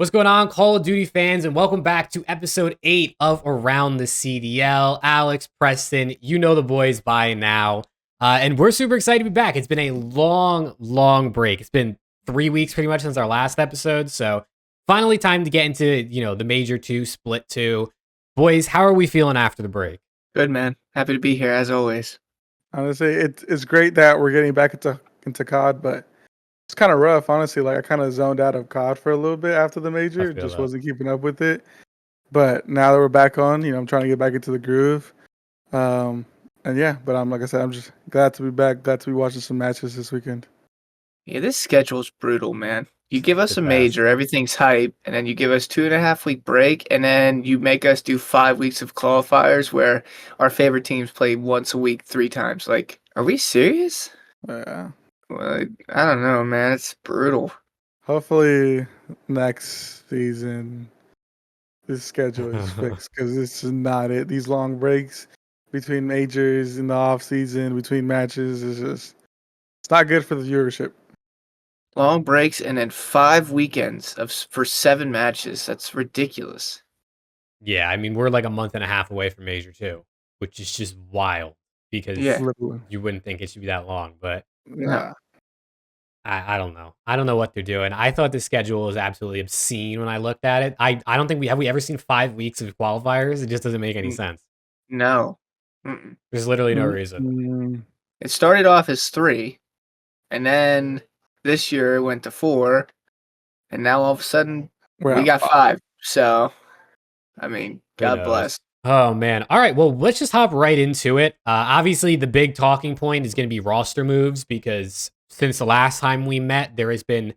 What's going on, Call of Duty fans, and welcome back to episode 8 of Around the CDL. Alex, Preston, you know the boys by now. And we're super excited to be back. It's been a long break. It's been 3 weeks pretty much since our last episode. So finally time to get into, the Major 2, Split 2. Boys, how are we feeling after the break? Good, man. Happy to be here as always. Honestly, it's great that we're getting back into COD, but it's kind of rough, honestly. Like, I kind of zoned out of COD for a little bit after the major. Just wasn't keeping up with it. But now that we're back on, I'm trying to get back into the groove. And yeah, but like I said, I'm just glad to be back. Glad to be watching some matches this weekend. Yeah, this schedule's brutal, man. You give us a major, everything's hype, and then you give us 2.5 week break, and then you make us do 5 weeks of qualifiers where our favorite teams play once a week, 3 times. Like, are we serious? Yeah. Well, I don't know, man. It's brutal. Hopefully next season this schedule is fixed, because this is not it. These long breaks between majors in the off season, between matches, it's not good for the viewership. Long breaks and then 5 weekends for 7 matches. That's ridiculous. Yeah, I mean, we're like a month and a half away from Major 2, which is just wild because you wouldn't think it should be that long, but yeah. I don't know. I don't know what they're doing. I thought the schedule was absolutely obscene when I looked at it. I don't think we ever seen 5 weeks of qualifiers. It just doesn't make any sense. No. There's literally no reason. It started off as 3, and then this year it went to 4, and now all of a sudden we got 5. So, I mean, God bless. Oh, man. All right, well, let's just hop right into it. Obviously, the big talking point is going to be roster moves, because since the last time we met, there has been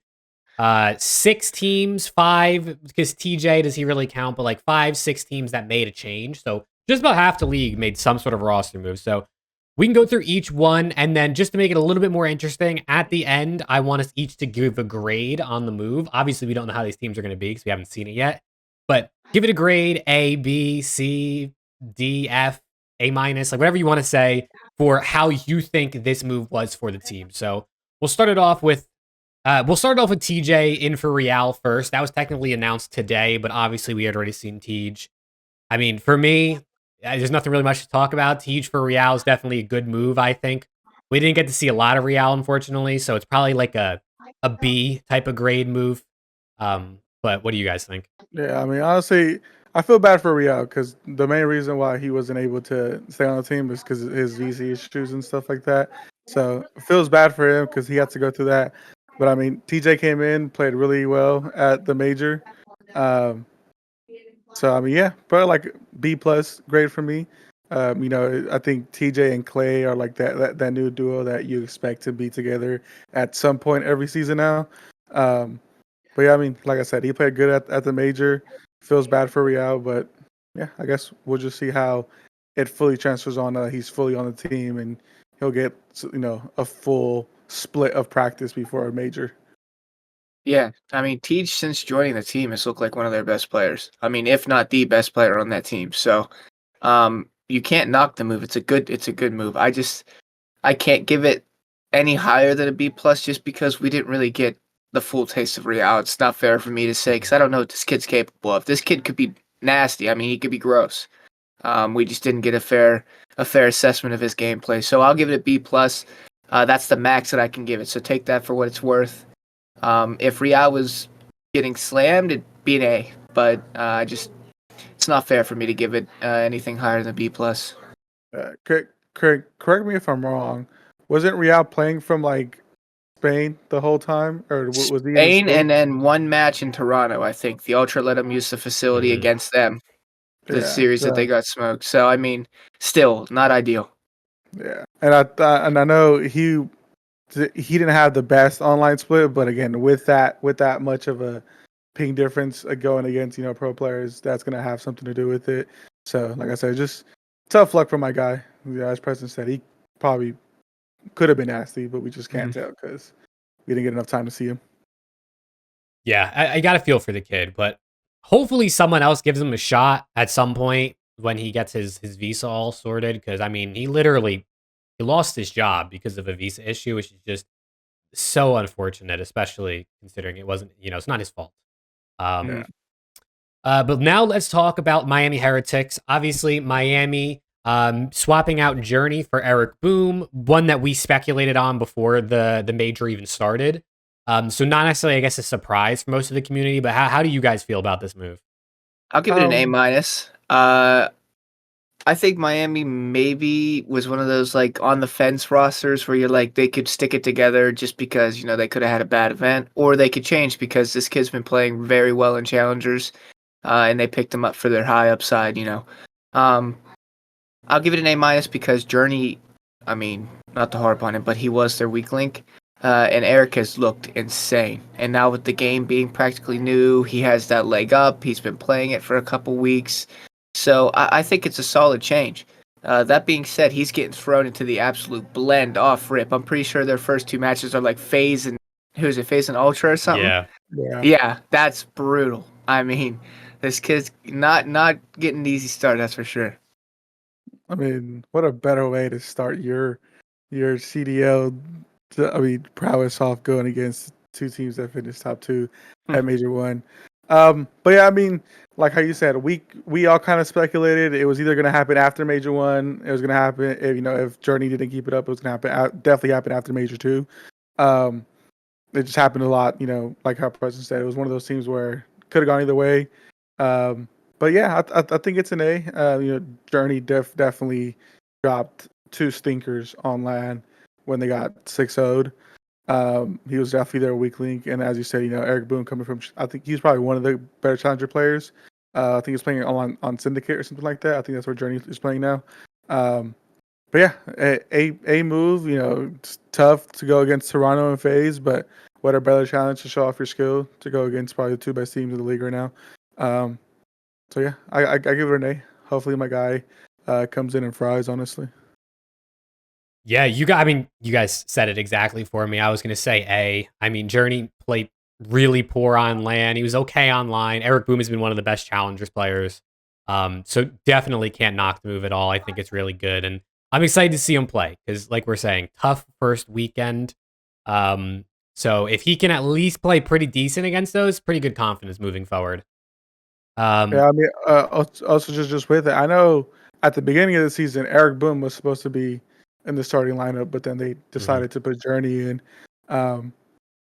6 teams, 5, because TJ, does he really count? But like 5, 6 teams that made a change. So just about half the league made some sort of roster move. So we can go through each one, and then just to make it a little bit more interesting, at the end, I want us each to give a grade on the move. Obviously, we don't know how these teams are going to be because we haven't seen it yet. But give it a grade, A, B, C, D, F, A-, like whatever you want to say, for how you think this move was for the team. So we'll start it off with TJ in for Real first. That was technically announced today, but obviously we had already seen Tej. I mean, for me, there's nothing really much to talk about. Tej for Real is definitely a good move, I think. We didn't get to see a lot of Real, unfortunately, so it's probably like a B type of grade move. But what do you guys think? Yeah, I mean, honestly, I feel bad for Real, because the main reason why he wasn't able to stay on the team is because of his VC issues and stuff like that. So it feels bad for him because he had to go through that. But I mean, TJ came in, played really well at the major. So I mean, yeah, probably like B plus grade for me. I think TJ and Clay are like that new duo that you expect to be together at some point every season now. But yeah, I mean, like I said, he played good at the major. Feels bad for Real, but yeah, I guess we'll just see how it fully transfers on. He's fully on the team, and he'll get a full split of practice before a major. Yeah, I mean, Tej, since joining the team, has looked like one of their best players. I mean, if not the best player on that team. So, you can't knock the move. It's a good move. I can't give it any higher than a B plus just because we didn't really get the full taste of Real. It's not fair for me to say because I don't know what this kid's capable of. This kid could be nasty. I mean, he could be gross. We just didn't get a fair assessment of his gameplay. So I'll give it a B plus. That's the max that I can give it. So take that for what it's worth. If Real was getting slammed, it'd be an A. But it's not fair for me to give it anything higher than B plus. Correct me if I'm wrong. Wasn't Real playing from like Spain the whole time, or was he Spain and then one match in Toronto? I think the Ultra let him use the facility against them. The series that they got smoked. So I mean, still not ideal. Yeah, and I know he didn't have the best online split, but again, with that much of a ping difference going against pro players, that's gonna have something to do with it. So, like I said, just tough luck for my guy. Yeah, as Preston said, he probably could have been nasty, but we just can't tell because we didn't get enough time to see him. Yeah, I got a feel for the kid, but hopefully someone else gives him a shot at some point when he gets his visa all sorted. Because I mean, he lost his job because of a visa issue, which is just so unfortunate, especially considering it wasn't, it's not his fault. Um, Mhm. but now let's talk about Miami Heretics. Obviously, Miami swapping out Journey for Eric Boom, one that we speculated on before the major even started. So not necessarily, I guess, a surprise for most of the community. But how do you guys feel about this move? I'll give it an A Um, minus. I think Miami maybe was one of those like on the fence rosters where you're like they could stick it together just because they could have had a bad event, or they could change because this kid's been playing very well in challengers, and they picked him up for their high upside. Um, I'll give it an A minus because Journey, I mean, not to harp on him, but he was their weak link. And Eric has looked insane. And now with the game being practically new, he has that leg up. He's been playing it for a couple weeks. So I think it's a solid change. That being said, he's getting thrown into the absolute blend off rip. I'm pretty sure their first two matches are like FaZe and who is it, FaZe and Ultra or something? Yeah. yeah. Yeah, that's brutal. I mean, this kid's not getting an easy start, that's for sure. I mean, what a better way to start your CDL, prowess off going against two teams that finished top two Hmm. at Major One. But yeah, I mean, like how you said, we all kind of speculated it was either going to happen after Major One. It was going to happen if Journey didn't keep it up, it was going to happen. Definitely happen after Major Two. Um, it just happened a lot. Like how President said, it was one of those teams where could have gone either way. Um, but yeah, I think it's an A. Journey definitely dropped two stinkers on land when they got 6-0'd. He was definitely their weak link, and as you said, Eric Boone coming from, I think he's probably one of the better challenger players. I think he's playing on Syndicate or something like that. I think that's where Journey is playing now. But yeah, a move. It's tough to go against Toronto and FaZe, but what a better challenge to show off your skill to go against probably the two best teams in the league right now. So yeah, I give it an A. Hopefully my guy comes in and fries. Honestly, Yeah, you guys said it exactly for me. I was gonna say A. I mean, Journey played really poor on land. He was okay online. Eric Boom has been one of the best challengers players. So definitely can't knock the move at all. I think it's really good, and I'm excited to see him play because, like we're saying, tough first weekend. So if he can at least play pretty decent against those, pretty good confidence moving forward. yeah. I mean, also just with it, I know at the beginning of the season, Eric Boom was supposed to be in the starting lineup, but then they decided to put Journey in. Um,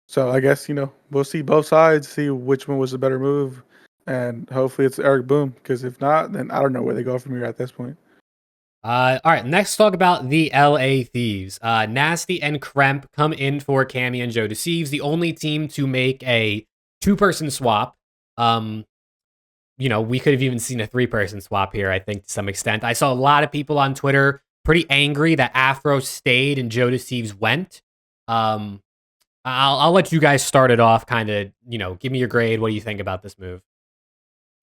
So I guess we'll see both sides, see which one was the better move, and hopefully it's Eric Boom. Because if not, then I don't know where they go from here at this point. All right, next talk about the LA Thieves. Nasty and Kremp come in for Cammy and Joe Deceives, the only team to make a two-person swap. We could have even seen a three-person swap here, I think, to some extent. I saw a lot of people on Twitter pretty angry that Afro stayed and Joe Deceives went. Um, I'll let you guys start it off, kind of, give me your grade. What do you think about this move?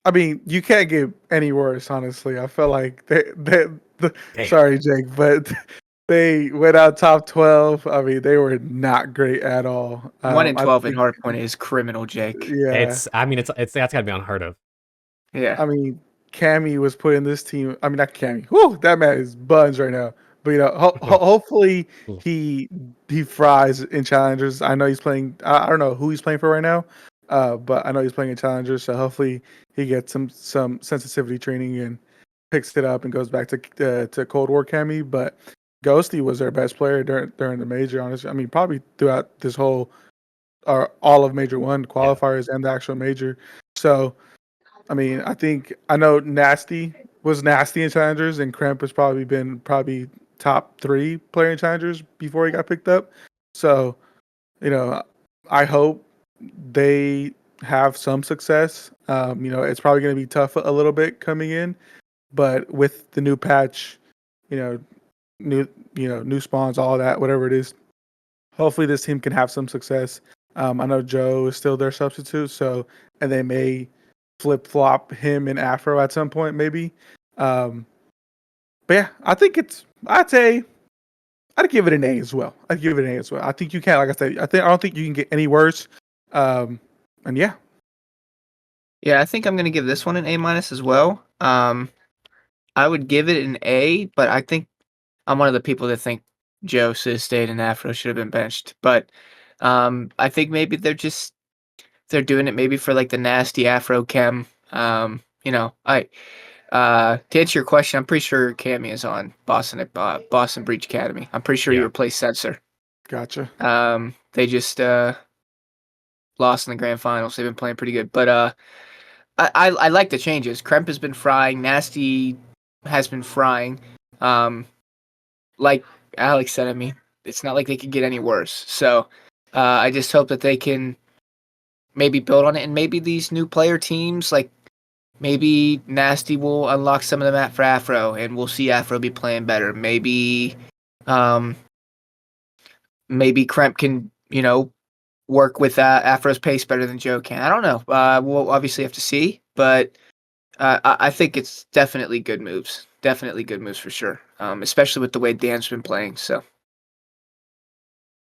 I mean, you can't get any worse, honestly. I felt like Damn. sorry, Jake, but they went out top 12. I mean, they were not great at all. 1-12 in hardpoint is criminal, Jake. Yeah. It's that's gotta be unheard of. Yeah. I mean, Cammy was putting this team. I mean, not Cammy. Whoo, that man is buns right now. But hopefully he fries in challengers. I know he's playing. I don't know who he's playing for right now, but I know he's playing in challengers. So hopefully he gets some sensitivity training and picks it up and goes back to Cold War Cammy. But Ghosty was their best player during the major. Honestly, I mean, probably throughout this whole or all of Major One qualifiers and the actual major. So. I mean, I know Nasty was nasty in challengers, and Cramp has probably been top 3 player in challengers before he got picked up. So, I hope they have some success. It's probably going to be tough a little bit coming in, but with the new patch, you know, new spawns, all that, whatever it is, hopefully this team can have some success. I know Joe is still their substitute, and they may flip flop him and Afro at some point, maybe. But yeah, I think I'd give it an A as well. I'd give it an A as well. I think you can, like I said, I don't think you can get any worse. And yeah, Yeah, I think I'm gonna give this one an A minus as well. I would give it an A, but I think I'm one of the people that think Joe should have stayed and Afro should have been benched. But I think maybe they're doing it maybe for like the nasty Afro Chem. You know, to answer your question, I'm pretty sure Cammy is on Boston at Boston Breach Academy. I'm pretty sure he Yeah. replaced Sensor. Gotcha. They just lost in the grand finals. They've been playing pretty good, but I like the changes. Kremp has been frying. Nasty has been frying. Like Alex said, I mean, it's not like they could get any worse. So I just hope that they can maybe build on it, and maybe these new player teams, like maybe Nasty will unlock some of the map for Afro, and we'll see Afro be playing better. Maybe, maybe Kremp can, you know, work with Afro's pace better than Joe can. I don't know. We'll obviously have to see, but I think it's definitely good moves. Definitely good moves for sure. Especially with the way Dan's been playing. So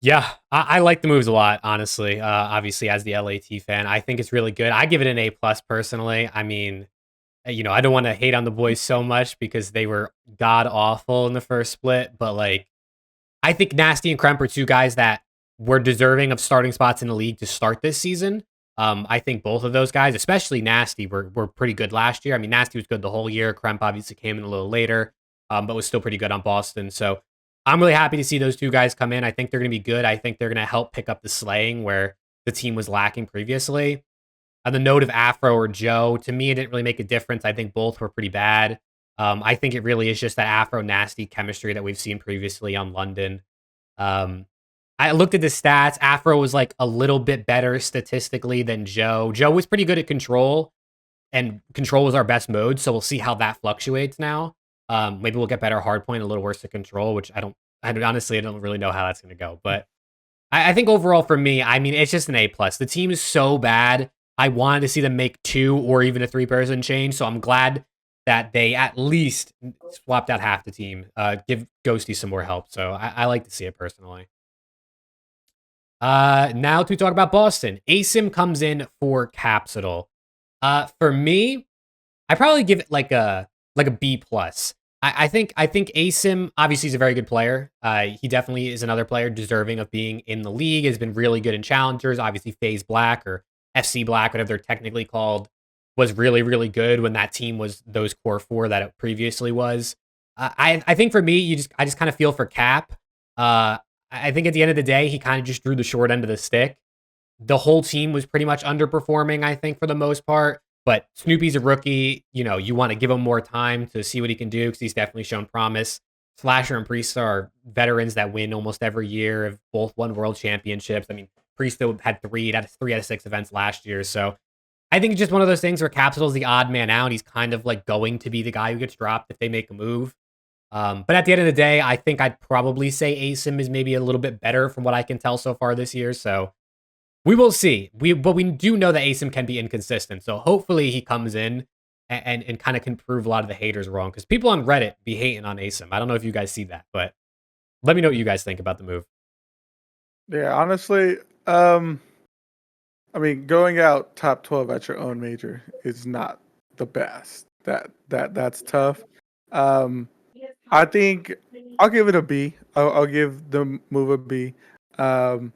Yeah, I like the moves a lot, honestly. Obviously, as the LAT fan, I think it's really good. I give it an A plus personally. I mean, you know, I don't want to hate on the boys so much because they were god awful in the first split, but like, I think Nasty and Kremp are two guys that were deserving of starting spots in the league to start this season. I think both of those guys, especially Nasty, were pretty good last year. I mean, Nasty was good the whole year. Kremp obviously came in a little later, but was still pretty good on Boston. So I'm really happy to see those two guys come in. I think they're going to be good. I think they're going to help pick up the slaying where the team was lacking previously. On the note of Afro or Joe, to me, it didn't really make a difference. I think both were pretty bad. I think it really is just that Afro Nasty chemistry that we've seen previously on London. I looked at the stats. Afro was like a little bit better statistically than Joe. Joe was pretty good at control, and control was our best mode. So we'll see how that fluctuates now. Maybe we'll get better hardpoint, a little worse at control, which honestly, I don't really know how that's going to go. But I think overall for me, I mean, it's just an A plus. The team is so bad. I wanted to see them make 2 or even a 3-person change. So I'm glad that they at least swapped out half the team. Give Ghosty some more help. So I like to see it personally. Now to talk about Boston. ASIM comes in for Capsidal. For me, I probably give it like a B plus. I think ASIM obviously is a very good player. He definitely is another player deserving of being in the league. Has been really good in challengers. Obviously, FaZe Black or FC Black, whatever they're technically called, was really really good when that team was those core 4 that it previously was. I think for me, I just kind of feel for Cap. I think at the end of the day, he kind of just drew the short end of the stick. The whole team was pretty much underperforming, I think, for the most part. But Snoopy's a rookie. You know, you want to give him more time to see what he can do because he's definitely shown promise. Slasher and Priest are veterans that win almost every year, have both won world championships. I mean, Priest had 3 out of 6 events last year. So I think it's just one of those things where Capsule's the odd man out. He's kind of like going to be the guy who gets dropped if they make a move. But at the end of the day, I think I'd probably say ASIM is maybe a little bit better from what I can tell so far this year. So we will see. But we do know that ASIM can be inconsistent. So hopefully he comes in and kind of can prove a lot of the haters wrong. Because people on Reddit be hating on ASIM. I don't know if you guys see that, but let me know what you guys think about the move. Yeah, honestly, I mean, going out top 12 at your own major is not the best. That's tough. I think I'll give it a B. I'll give the move a B. You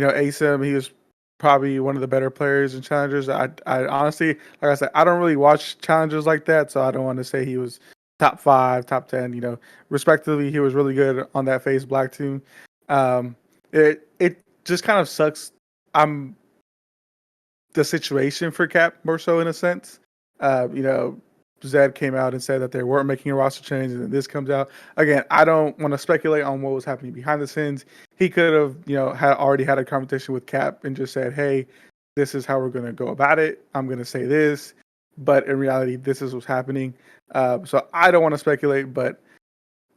know, ASIM, he was probably one of the better players in challengers. I honestly, like I said, I don't really watch challengers like that, so I don't want to say he was top 5, top 10. You know, respectively, he was really good on that FaZe Black team. It just kind of sucks. The situation for Cap more so in a sense. You know, Zed came out and said that they weren't making a roster change, and then this comes out. Again, I don't want to speculate on what was happening behind the scenes. He could have, you know, already had a conversation with Cap and just said, "Hey, this is how we're going to go about it. I'm going to say this," but in reality, this is what's happening. So I don't want to speculate, but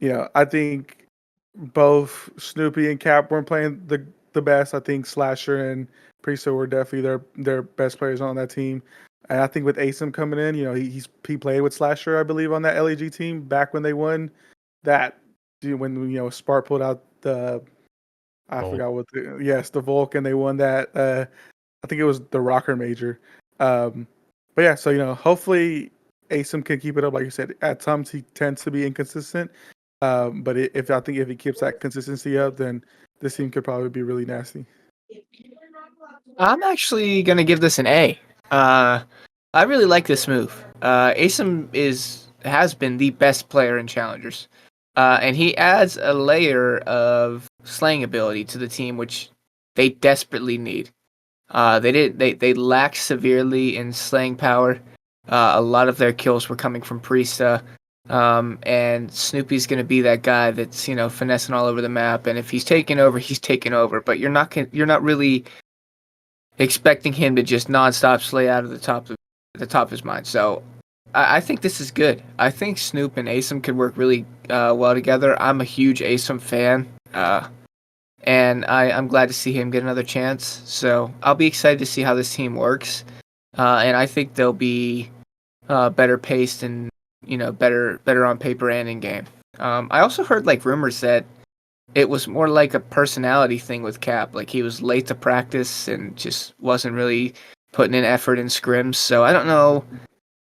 you know, I think both Snoopy and Cap weren't playing the best. I think Slasher and Priesthood were definitely their best players on that team. And I think with ASIM coming in, you know, he played with Slasher, I believe, on that LEG team back when they won that. When you know Spark pulled out the forgot what the Volk, and they won that. I think it was the Rocker Major. But yeah, so you know, hopefully ASIM can keep it up. Like you said, at times he tends to be inconsistent. But if he keeps that consistency up, then this team could probably be really nasty. I'm actually gonna give this an A. I really like this move. Asim has been the best player in challengers, and he adds a layer of slaying ability to the team, which they desperately need. They lack severely in slaying power. A lot of their kills were coming from Priesta. And Snoopy's gonna be that guy that's finessing all over the map. And if he's taking over, he's taking over. But you're not really expecting him to just nonstop slay out of the top of his mind. So I think this is good. I think Snoop and Asim could work really well together. I'm a huge Asim fan. And I'm glad to see him get another chance. So I'll be excited to see how this team works. And I think they'll be better paced and better on paper and in game. I also heard like rumors that it was more like a personality thing with Cap. Like he was late to practice and just wasn't really putting in effort in scrims. So I don't know.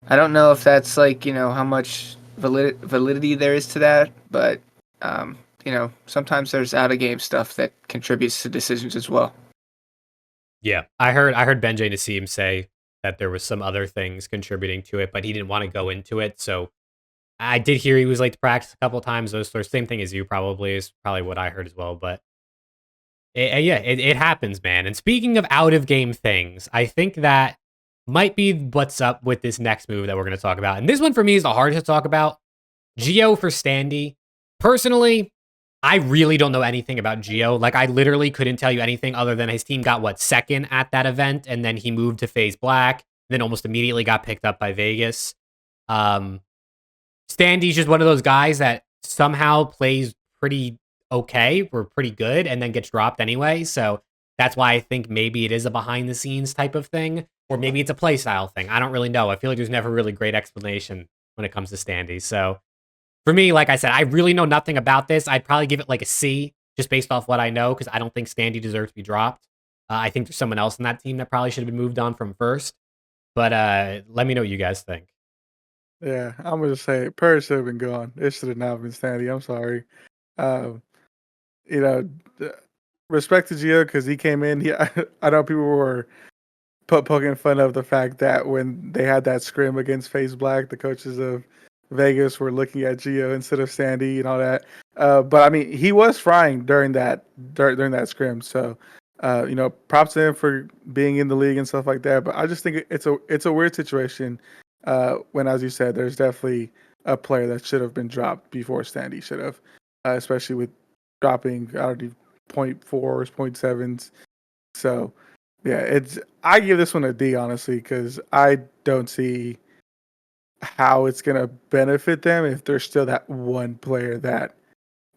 I don't know if that's like how much validity there is to that, but sometimes there's out of game stuff that contributes to decisions as well. Yeah, I heard Benjay Nassim say that there was some other things contributing to it, but he didn't want to go into it. So I did hear he was late to practice a couple of times. Those sort of same thing as you probably is probably what I heard as well. But it happens, man. And speaking of out of game things, I think that might be what's up with this next move that we're going to talk about. And this one for me is the hardest to talk about. Geo for Standy. Personally, I really don't know anything about Geo. Like, I literally couldn't tell you anything other than his team got, second at that event, and then he moved to FaZe Black, then almost immediately got picked up by Vegas. Standy's just one of those guys that somehow plays pretty okay or pretty good and then gets dropped anyway. So that's why I think maybe it is a behind the scenes type of thing, or maybe it's a play style thing. I don't really know. I feel like there's never really great explanation when it comes to Standy. So for me, like I said, I really know nothing about this. I'd probably give it like a C just based off what I know because I don't think Standy deserves to be dropped. I think there's someone else in that team that probably should have been moved on from first. But let me know what you guys think. Yeah, I'm gonna say Purge should have been gone. It should have not been Standy. I'm sorry. Um, you know, respect to Gio because he came in. I know people were poking fun of the fact that when they had that scrim against FaZe Black, the coaches of Vegas were looking at Gio instead of Sandy and all that. But I mean, he was frying during that scrim. So, props to him for being in the league and stuff like that. But I just think it's a weird situation when, as you said, there's definitely a player that should have been dropped before Sandy should have, especially with dropping out of 0.4s, 0.7s. So, yeah, I give this one a D honestly because I don't see how it's gonna benefit them if there's still that one player that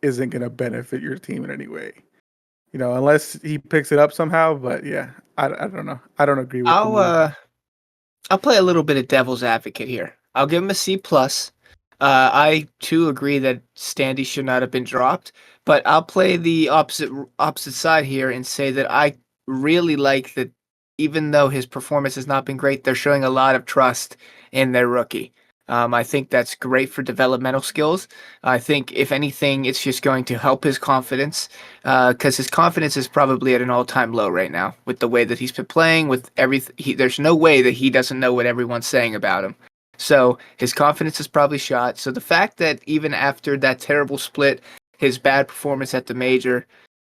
isn't gonna benefit your team in any way. Unless he picks it up somehow. But yeah, I don't know. I don't agree with the move. I'll play a little bit of devil's advocate here. I'll give him a C plus. I too agree that Standy should not have been dropped, but I'll play the opposite side here and say that I really like that. Even though his performance has not been great, they're showing a lot of trust in their rookie. I think that's great for developmental skills. I think, if anything, it's just going to help his confidence because his confidence is probably at an all-time low right now with the way that he's been playing. With everything, there's no way that he doesn't know what everyone's saying about him. So his confidence is probably shot. So the fact that even after that terrible split, his bad performance at the major,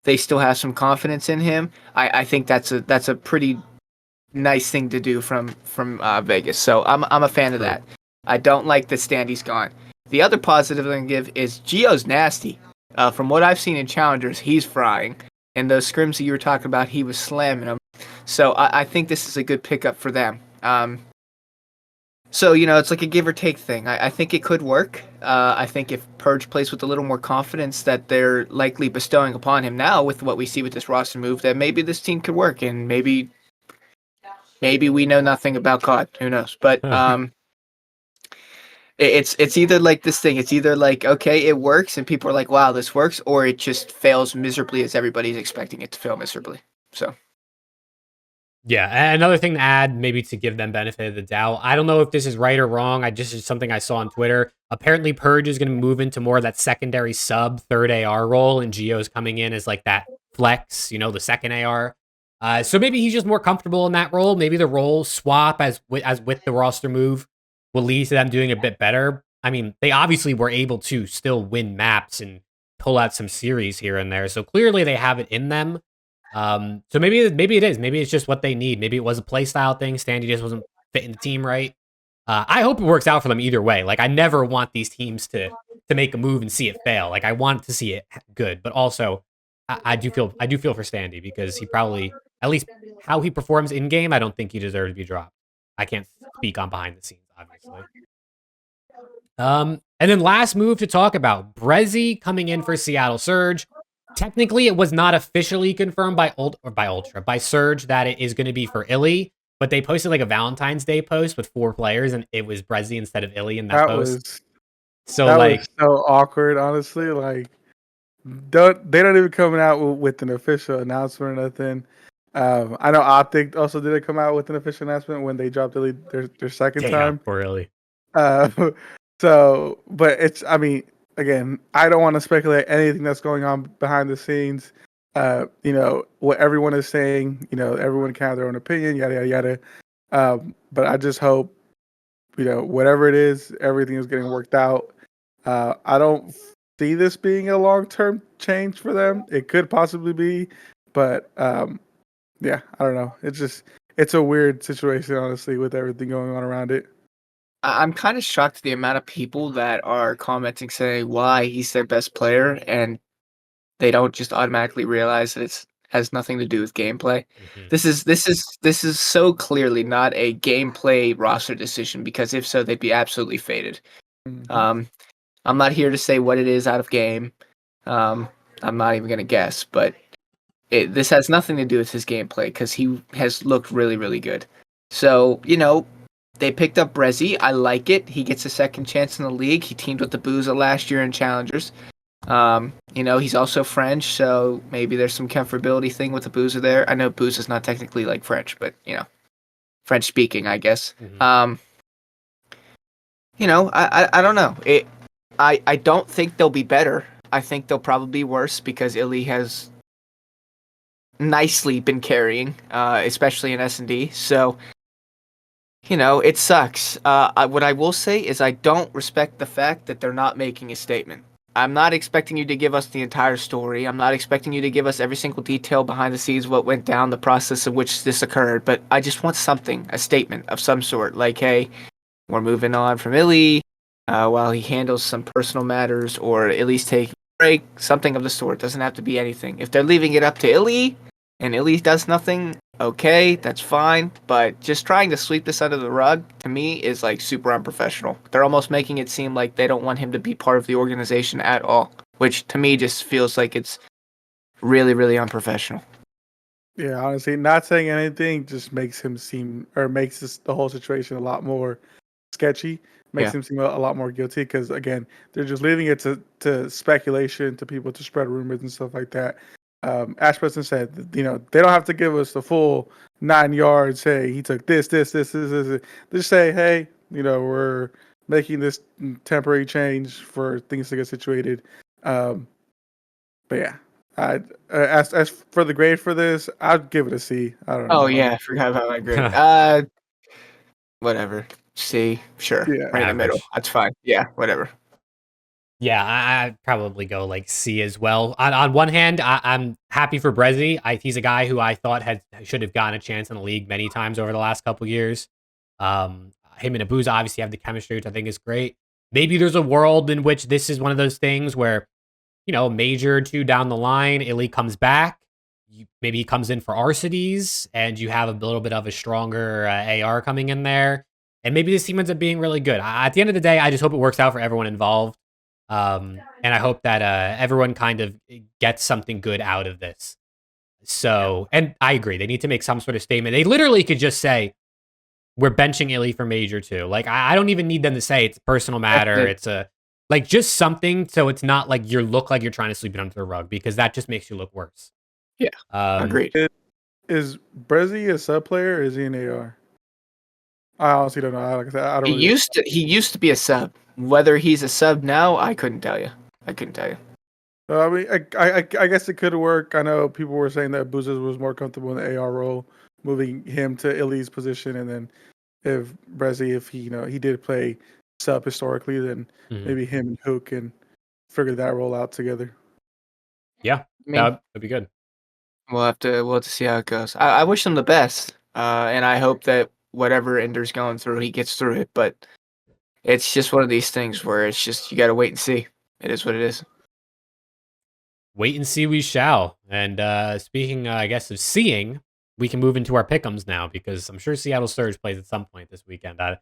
they still have some confidence in him. I think that's a pretty nice thing to do from Vegas. So I'm a fan of that. I don't like that Standy's gone. The other positive I can give is Gio's nasty. From what I've seen in challengers, he's frying. And those scrims that you were talking about, he was slamming them. So I think this is a good pickup for them. So, it's like a give or take thing. I think it could work. I think if Purge plays with a little more confidence that they're likely bestowing upon him now with what we see with this roster move, that maybe this team could work. And maybe we know nothing about COD. Who knows? But it's either like this thing. It's either like, okay, it works and people are like, wow, this works, or it just fails miserably as everybody's expecting it to fail miserably. So. Yeah, another thing to add, maybe to give them benefit of the doubt. I don't know if this is right or wrong. It's something I saw on Twitter. Apparently, Purge is going to move into more of that secondary sub third AR role, and Geo's coming in as like that flex, the second AR. So maybe he's just more comfortable in that role. Maybe the role swap as with the roster move will lead to them doing a bit better. I mean, they obviously were able to still win maps and pull out some series here and there. So clearly they have it in them. So maybe it is. Maybe it's just what they need. Maybe it was a playstyle thing. Standy just wasn't fitting the team right. I hope it works out for them either way. Like I never want these teams to make a move and see it fail. Like I want to see it good, but also I do feel for Standy because he probably, at least how he performs in game, I don't think he deserves to be dropped. I can't speak on behind the scenes, obviously. And then last move to talk about, Brezzy coming in for Seattle Surge. Technically, it was not officially confirmed by Surge that it is going to be for Illy, but they posted like a Valentine's Day post with 4 players, and it was Brezzy instead of Illy in that post. That was so awkward, honestly. Like, they don't even come out with an official announcement or nothing. I know OpTic also didn't come out with an official announcement when they dropped Illy their second time. For Illy. So, but it's, I mean, again, I don't want to speculate anything that's going on behind the scenes. What everyone is saying, everyone can have their own opinion, yada, yada, yada. But I just hope, whatever it is, everything is getting worked out. I don't see this being a long-term change for them. It could possibly be, but yeah, I don't know. It's a weird situation, honestly, with everything going on around it. I'm kind of shocked at the amount of people that are commenting saying why he's their best player, and they don't just automatically realize that it has nothing to do with gameplay. Mm-hmm. This is so clearly not a gameplay roster decision, because if so, they'd be absolutely faded. Mm-hmm. I'm not here to say what it is out of game. I'm not even gonna guess, but this has nothing to do with his gameplay because he has looked really, really good. So they picked up Brezzy. I like it. He gets a second chance in the league. He teamed with the Booza last year in Challengers. He's also French, so maybe there's some comfortability thing with the Booza there. I know Booza's not technically like French, but French speaking, I guess. Mm-hmm. I don't know. I don't think they'll be better. I think they'll probably be worse because Illy has nicely been carrying, especially in S&D. So it sucks. What I will say is I don't respect the fact that they're not making a statement. I'm not expecting you to give us the entire story. I'm not expecting you to give us every single detail behind the scenes, what went down, the process in which this occurred. But I just want something, a statement of some sort. Like, hey, we're moving on from Illy while he handles some personal matters, or at least taking a break, something of the sort. Doesn't have to be anything. If they're leaving it up to Illy, and Illy does nothing, okay, that's fine. But just trying to sweep this under the rug, to me, is like super unprofessional. They're almost making it seem like they don't want him to be part of the organization at all, which to me just feels like it's really, really unprofessional. Yeah, honestly, not saying anything just makes him seem, or makes the whole situation a lot more sketchy. Makes him seem a lot more guilty because, again, they're just leaving it to speculation, to people to spread rumors and stuff like that. Ash Preston said, they don't have to give us the full 9 yards. Hey, he took this. Just say, hey, we're making this temporary change for things to get situated. But yeah, as for the grade for this, I'd give it a C. I don't know. Oh yeah, I forgot about my grade. Whatever. C, sure. Yeah, right in the middle. That's fine. Yeah, whatever. Yeah, I'd probably go like C as well. On one hand, I'm happy for Brezzy. He's a guy who I thought should have gotten a chance in the league many times over the last couple years. Him and Abuza obviously have the chemistry, which I think is great. Maybe there's a world in which this is one of those things where, major 2 down the line, Illy comes back. Maybe he comes in for Arcides, and you have a little bit of a stronger AR coming in there. And maybe this team ends up being really good. At the end of the day, I just hope it works out for everyone involved. And I hope that everyone kind of gets something good out of this. So, and I agree, they need to make some sort of statement. They literally could just say, we're benching Illy for Major 2. Like, I don't even need them to say it's a personal matter. It's just something so it's not like you look like you're trying to sweep it under the rug, because that just makes you look worse. Yeah, agreed. Is Brezzy a sub player, or is he an AR? I honestly don't know. Like I said, I don't. He used to be a sub. Whether he's a sub now, I couldn't tell you. I mean, I guess it could work. I know people were saying that Boozers was more comfortable in the AR role, moving him to Illy's position, and then if Brezzy, if he he did play sub historically, then maybe him and Hook can figure that role out together. Yeah, I mean, that'd be good. we'll have to see how it goes. I wish him the best, and I hope that whatever Ender's going through, he gets through it. But it's just one of these things where it's just you got to wait and see. It is what it is. Wait and see we shall. And speaking, I guess, of seeing, we can move into our pick'ems now because I'm sure Seattle Surge plays at some point this weekend. I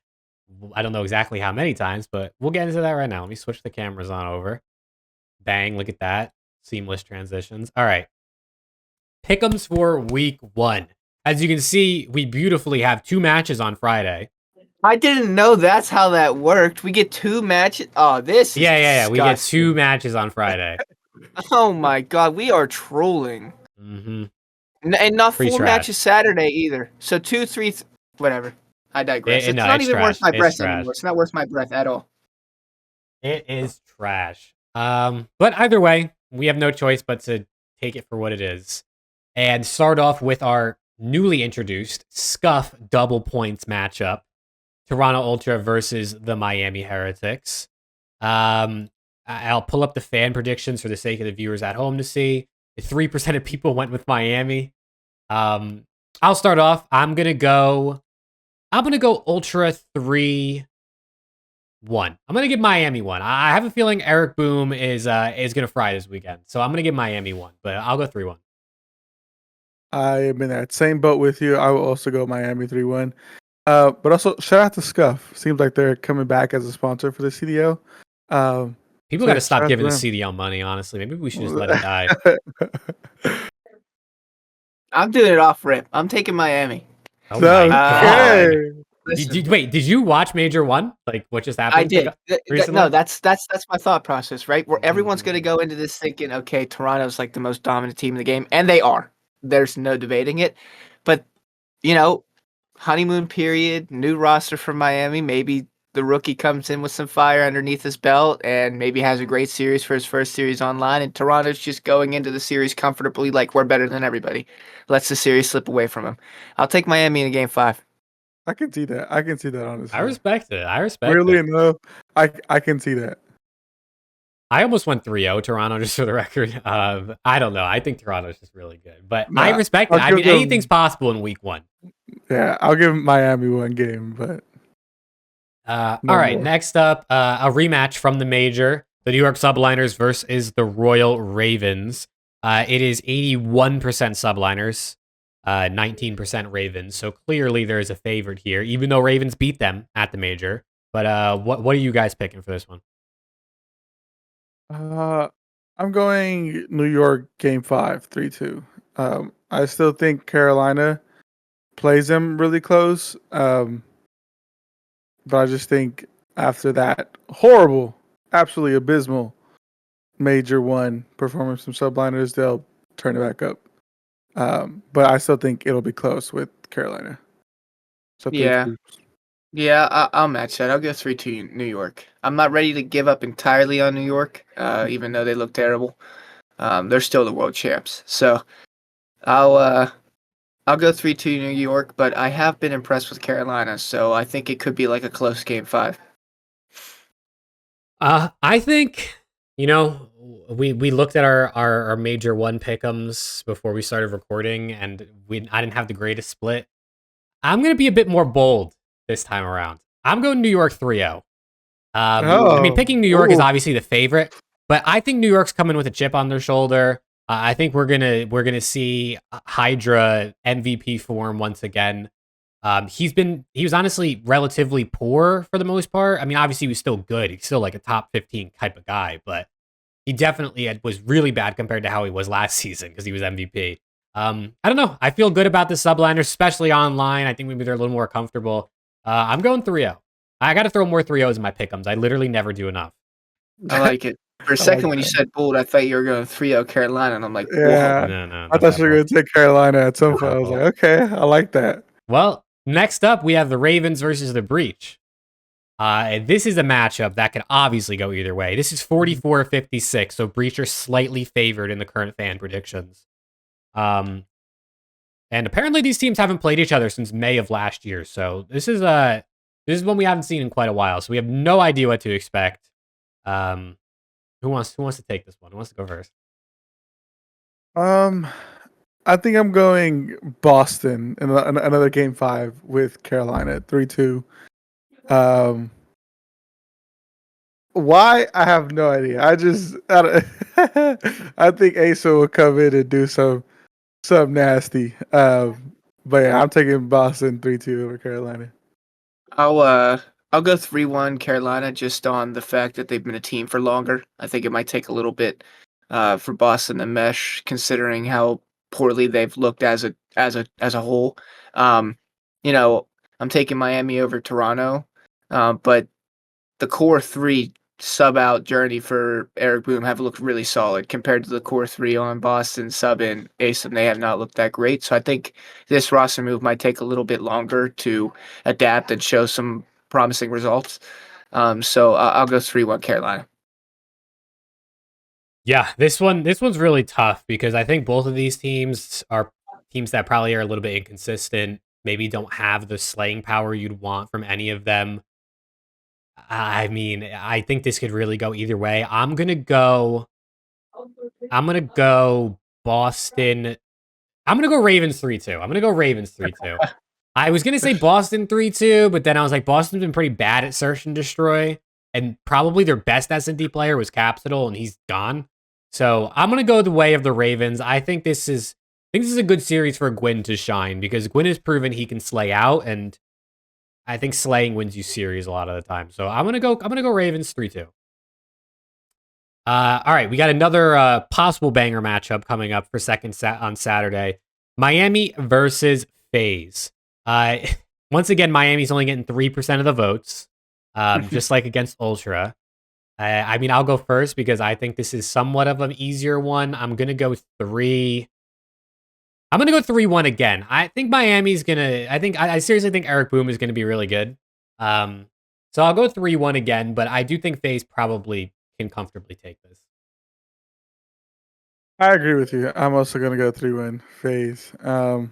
don't know exactly how many times, but we'll get into that right now. Let me switch the cameras on over. Bang, look at that. Seamless transitions. All right. Pick'ems for week 1. As you can see, we beautifully have 2 matches on Friday. I didn't know that's how that worked. We get 2 matches. Oh, this is Yeah. We get 2 disgusting. matches on Friday. Oh my god, we are trolling. Mm-hmm. And not Pretty 4 trash. matches Saturday either. So 2, 3, whatever. I digress. It's No, not it's even worth trash. my breath It's trash. anymore. It's not worth my breath at all. It is trash. But either way, we have no choice but to take it for what it is. And start off with our newly introduced SCUF double points matchup. Toronto Ultra versus the Miami Heretics. I'll pull up the fan predictions for the sake of the viewers at home to see. 3% of people went with Miami. I'll start off. I'm gonna go Ultra 3-1. I'm gonna give Miami 1. I have a feeling Eric Boom is gonna fry this weekend, so I'm gonna give Miami 1, but I'll go 3-1. I am in that same boat with you. I will also go Miami 3-1. But also shout out to SCUF. Seems like they're coming back as a sponsor for the CDL. People got to stop giving the CDL money. Honestly, maybe we should just let it die. I'm doing it off rip. I'm taking Miami. Oh my god! Wait, did you watch Major 1? Like what just happened? I did. Recently? No, that's my thought process, right? Where everyone's going to go into this thinking, okay, Toronto's like the most dominant team in the game, and they are. There's no debating it. But honeymoon period, new roster for Miami. Maybe the rookie comes in with some fire underneath his belt and maybe has a great series for his first series online. And Toronto's just going into the series comfortably like we're better than everybody. Lets the series slip away from him. I'll take Miami in game 5. I can see that. Honestly. I respect it. Weirdly enough, I can see that. I almost went 3-0 Toronto, just for the record. I don't know. I think Toronto's just really good. But I respect it. I mean, anything's possible in week 1. Yeah, I'll give Miami 1 game, but... all right, next up, a rematch from the major. The New York Subliners versus the Royal Ravens. It is 81% Subliners, 19% Ravens. So clearly there is a favorite here, even though Ravens beat them at the major. But what are you guys picking for this one? I'm going New York game 5, 3-2. I still think Carolina plays them really close. But I just think after that horrible, absolutely abysmal Major 1 performance from Subliners, they'll turn it back up. But I still think it'll be close with Carolina. So Yeah. Yeah, I'll match that. I'll go 3-2 New York. I'm not ready to give up entirely on New York, even though they look terrible. They're still the world champs. So I'll go 3-2 New York, but I have been impressed with Carolina, so I think it could be like a close game 5. I think, we looked at our Major 1 pick'ems before we started recording, and I didn't have the greatest split. I'm going to be a bit more bold this time around. I'm going New York 3-0. I mean, picking New York is obviously the favorite, but I think New York's coming with a chip on their shoulder. I think we're gonna see Hydra MVP form once again. He was honestly relatively poor for the most part. I mean, obviously he was still good. He's still like a top 15 type of guy, but he definitely was really bad compared to how he was last season because he was MVP. I don't know. I feel good about the Subliners, especially online. I think maybe they're a little more comfortable. I'm going 3-0. I got to throw more 3-0s in my pick'ems. I literally never do enough. I like it. For a second, when you said bold, I thought you were going 3-0 Carolina, and I'm like, yeah, no. I thought you were going to take Carolina at some point. I was like, okay, I like that. Well, next up, we have the Ravens versus the Breach. And this is a matchup that could obviously go either way. This is 44-56, so Breacher slightly favored in the current fan predictions. And apparently these teams haven't played each other since May of last year, so this is one we haven't seen in quite a while. So we have no idea what to expect. Who wants to take this one? Who wants to go first? I think I'm going Boston in another game 5 with Carolina 3-2. Why? I have no idea. I think Asa will come in and do some nasty. But yeah, I'm taking Boston 3-2 over Carolina. I'll go 3-1 Carolina just on the fact that they've been a team for longer. I think it might take a little bit for Boston to mesh, considering how poorly they've looked as a whole. You know, I'm taking Miami over Toronto, but the core 3 sub out journey for Eric Boom have looked really solid compared to the core 3 on Boston sub in ASIM. They have not looked that great. So I think this roster move might take a little bit longer to adapt and show some promising results. So I'll go 3-1 Carolina. Yeah, this one's really tough because I think both of these teams are teams that probably are a little bit inconsistent, maybe don't have the slaying power you'd want from any of them. I mean, I think this could really go either way. I'm gonna go Boston. I'm gonna go Ravens 3-2. I'm gonna go Ravens 3-2. I was gonna say Boston 3-2, but then I was like, Boston's been pretty bad at search and destroy, and probably their best S&D player was Capsidal, and he's gone. So I'm gonna go the way of the Ravens. I think this is a good series for Gwyn to shine because Gwyn has proven he can slay out, and I think slaying wins you series a lot of the time. So I'm gonna go Ravens 3-2. All right, we got another possible banger matchup coming up for on Saturday. Miami versus FaZe. Once again, Miami's only getting 3% of the votes, just like against Ultra. I mean, I'll go first because I think this is somewhat of an easier one. I'm gonna go 3-1 again. I think Miami's gonna. I seriously think Eric Boom is gonna be really good. So I'll go 3-1 again, but I do think FaZe probably can comfortably take this. I agree with you. I'm also going to go 3-1 FaZe. I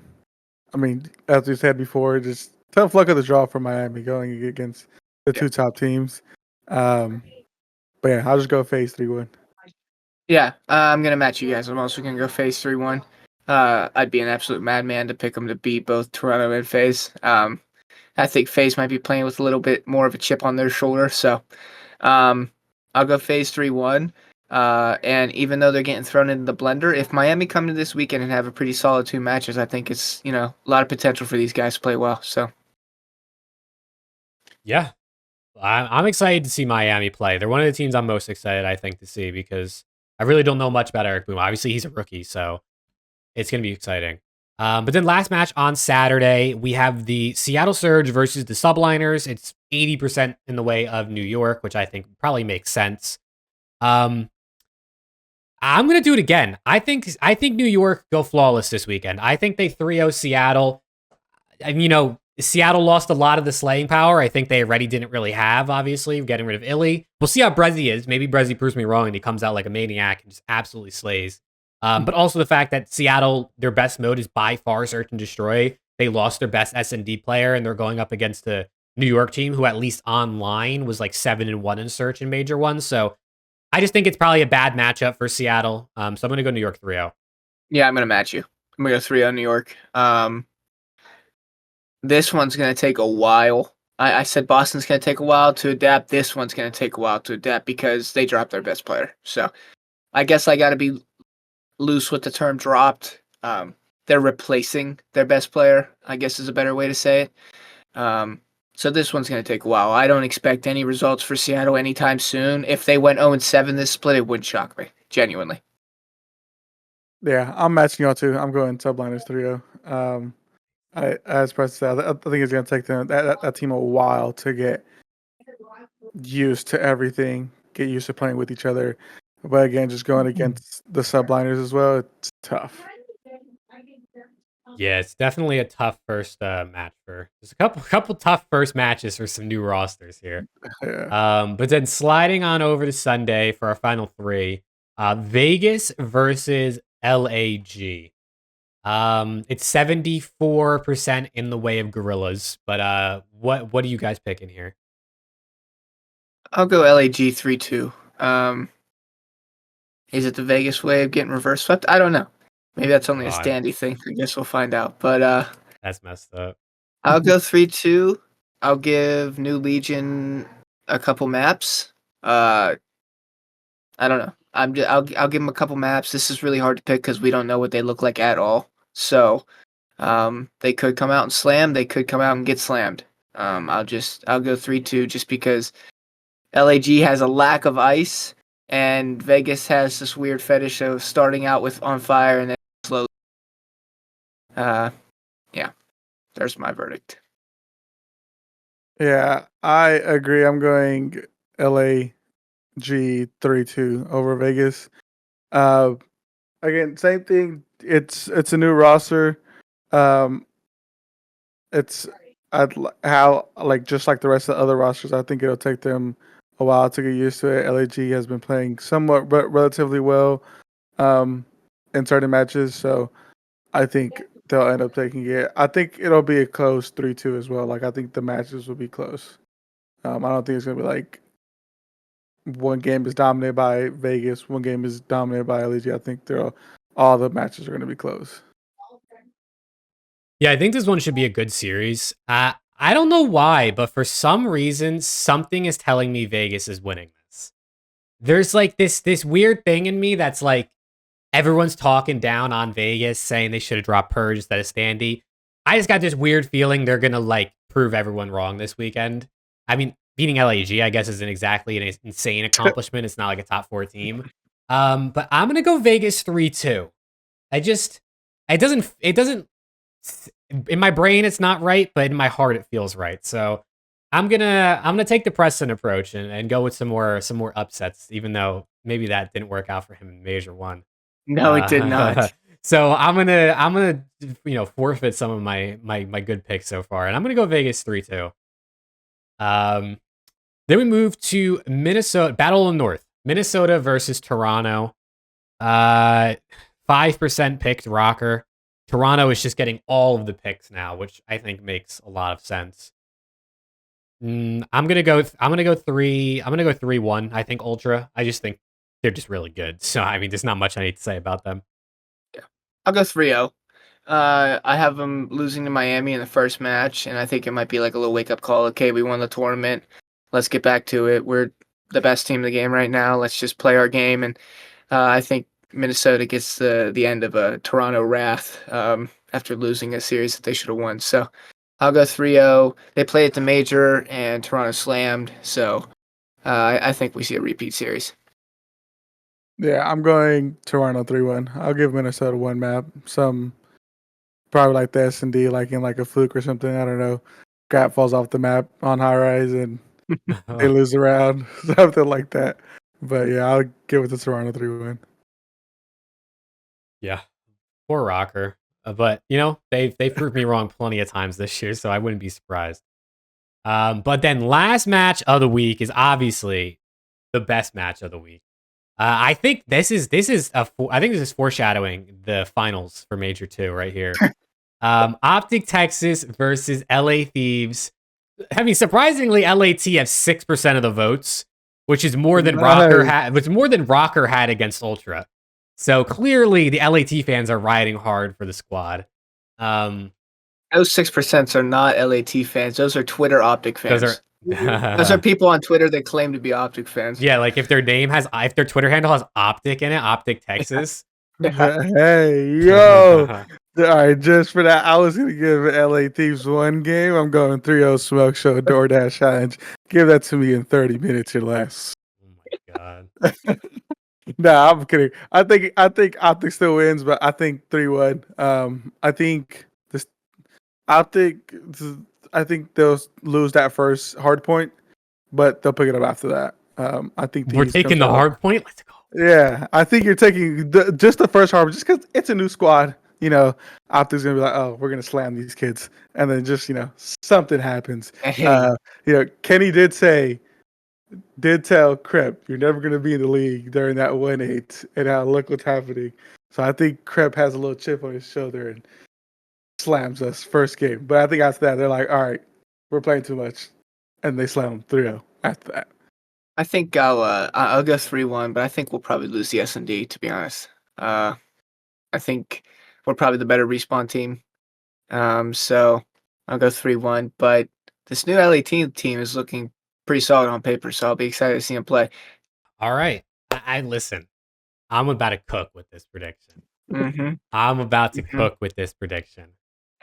mean, as we said before, just tough luck of the draw for Miami going against the two top teams. But yeah, I'll just go FaZe 3-1. Yeah, I'm gonna match you guys. I'm also gonna go FaZe 3-1. I'd be an absolute madman to pick them to beat both Toronto and FaZe. I think FaZe might be playing with a little bit more of a chip on their shoulder, so I'll go FaZe 3-1. And even though they're getting thrown into the blender, if Miami come to this weekend and have a pretty solid 2 matches, I think it's a lot of potential for these guys to play well. So yeah, I'm excited to see Miami play. They're one of the teams I'm most excited, I think, to see because I really don't know much about Eric Boom. Obviously, he's a rookie, so it's going to be exciting. But then last match on Saturday, we have the Seattle Surge versus the Subliners. It's 80% in the way of New York, which I think probably makes sense. I'm going to do it again. I think New York go flawless this weekend. I think they 3-0 Seattle. And, Seattle lost a lot of the slaying power. I think they already didn't really have, obviously, getting rid of Illy. We'll see how Brezzy is. Maybe Brezzy proves me wrong and he comes out like a maniac and just absolutely slays. But also the fact that Seattle, their best mode is by far search and destroy. They lost their best S&D player and they're going up against a New York team who at least online was like 7-1 in search in major ones. So I just think it's probably a bad matchup for Seattle. So I'm going to go New York 3-0. yeah, I'm gonna match you. I'm gonna go 3-0 New York. This one's going to take a while. I said Boston's going to take a while to adapt. This one's going to take a while to adapt because they dropped their best player. So I guess I got to be loose with the term dropped. They're replacing their best player, I guess is a better way to say it. So this one's going to take a while. I don't expect any results for Seattle anytime soon. If they went 0-7 this split, it wouldn't shock me, genuinely. Yeah, I'm matching y'all too. I'm going Subliners 3-0. As Preston said, I think it's going to take them that team a while to get used to everything, get used to playing with each other. But again, just going against the Subliners as well, it's tough. Yeah, it's definitely a tough first match for. There's a couple tough first matches for some new rosters here. Yeah. But then sliding on over to Sunday for our final three, Vegas versus LAG. It's 74% in the way of gorillas, but what are you guys picking here? I'll go LAG 3-2. Is it the Vegas way of getting reverse swept? I don't know. Maybe that's only a God, standy thing. I guess we'll find out. But that's messed up. I'll go 3-2. I'll give New Legion a couple maps. I don't know. I'll give them a couple maps. This is really hard to pick because we don't know what they look like at all. So they could come out and slam. They could come out and get slammed. I'll go 3-2 just because LAG has a lack of ice, and Vegas has this weird fetish of starting out with on fire and then slowly. Yeah, there's my verdict. Yeah, I agree. I'm going LAG 3-2 over Vegas. Again, same thing. It's a new roster. It's just like the rest of the other rosters. I think it'll take them a while to get used to it. LAG has been playing somewhat relatively well in certain matches, so I think they'll end up taking it. I think it'll be a close 3-2 as well. Like I think the matches will be close. I don't think it's gonna be like one game is dominated by Vegas, one game is dominated by LAG. I think all the matches are gonna be close. Yeah, I think this one should be a good series. I don't know why, but for some reason, something is telling me Vegas is winning this. There's like this weird thing in me that's like everyone's talking down on Vegas, saying they should have dropped Purge instead of Standy. I just got this weird feeling they're gonna like prove everyone wrong this weekend. I mean, beating LAG, I guess, isn't exactly an insane accomplishment. It's not like a top 4 team. But I'm gonna go Vegas 3-2. It doesn't in my brain it's not right, but in my heart it feels right. So I'm gonna take the Preston approach and go with some more upsets, even though maybe that didn't work out for him in Major 1. No, it did not. So I'm gonna forfeit some of my good picks so far, and I'm gonna go Vegas 3-2. Then we move to Minnesota, Battle of the North, Minnesota versus Toronto. 5% picked Rocker. Toronto is just getting all of the picks now, which I think makes a lot of sense. I'm gonna go 3-1. I think Ultra. I just think they're just really good. So I mean, there's not much I need to say about them. Yeah, I'll go 3-0. I have them losing to Miami in the first match, and I think it might be like a little wake up call. Okay, we won the tournament. Let's get back to it. We're the best team in the game right now. Let's just play our game. And I think Minnesota gets the end of a Toronto wrath after losing a series that they should have won. So I'll go 3-0. They played at the Major, and Toronto slammed. So I think we see a repeat series. Yeah, I'm going Toronto 3-1. I'll give Minnesota one map. Some probably like the S&D, like in like a fluke or something. I don't know. Crap falls off the map on high rise and they lose the round, something like that. But yeah, I'll give it to Toronto 3-1. Yeah, poor Rocker. But they've proved me wrong plenty of times this year, so I wouldn't be surprised. But then last match of the week is obviously the best match of the week. I think this is foreshadowing the finals for Major 2 right here. OpTic Texas versus LA Thieves. I mean, surprisingly, LAT have 6% of the votes, which is more than Rocker had. Which more than Rocker had against Ultra. So clearly, the LAT fans are riding hard for the squad. Those 6% are not LAT fans. Those are Twitter OpTic fans. Those are people on Twitter that claim to be OpTic fans. Yeah, like if their Twitter handle has OpTic in it, OpTic Texas. Hey, yo. All right, just for that, I was going to give LA Thieves one game. I'm going 3-0 Smoke Show DoorDash Challenge. Give that to me in 30 minutes or less. Oh my god. Nah, I'm kidding. I think OpTic still wins, but I think 3-1. I think they'll lose that first hard point, but they'll pick it up after that. I think we're taking the hard point. Let's go. Yeah, I think you're taking just the first hard, just because it's a new squad. you know, Optic's gonna be like, oh, we're gonna slam these kids, and then just something happens. Hey, Kenny did tell Crep, you're never gonna be in the league during that 1-8, and now look what's happening. So I think Crep has a little chip on his shoulder and slams us first game. But I think after that, they're like, all right, we're playing too much, and they slam them 3-0 after that. I think I'll go 3-1, but I think we'll probably lose the S&D, to be honest. I think we're probably the better respawn team. So I'll go 3-1. But this new LA team is looking pretty solid on paper, so I'll be excited to see him play. All right. I listen. I'm about to cook with this prediction. Mm-hmm. I'm about to cook with this prediction.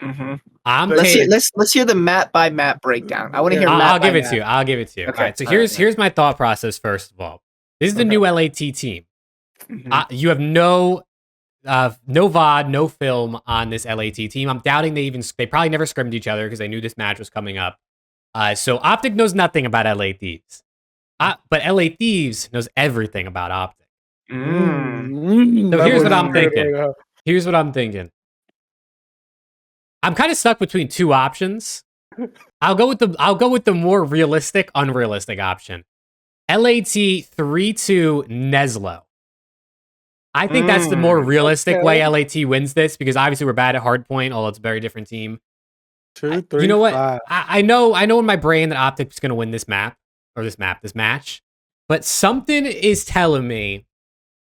Mm-hmm. I'm Let's hear the map by map breakdown. I want to hear map I'll by give it map. to you. I'll give it to you. Okay. All right. So here's my thought process. First of all, this is the new LAT team. Mhm. You have no VOD, no film on this LAT team. I'm doubting they probably never scrimmed each other because they knew this match was coming up. So OpTic knows nothing about LA Thieves. But LA Thieves knows everything about OpTic. So here's what I'm thinking. Here's what I'm thinking. I'm kind of stuck between two options. I'll go with the more realistic, unrealistic option. LAT 3-2 Neslo. I think that's the more realistic way LAT wins this because obviously we're bad at hardpoint, although it's a very different team. 2, 3, you know what? 5. I know in my brain that OpTic's going to win this match. But something is telling me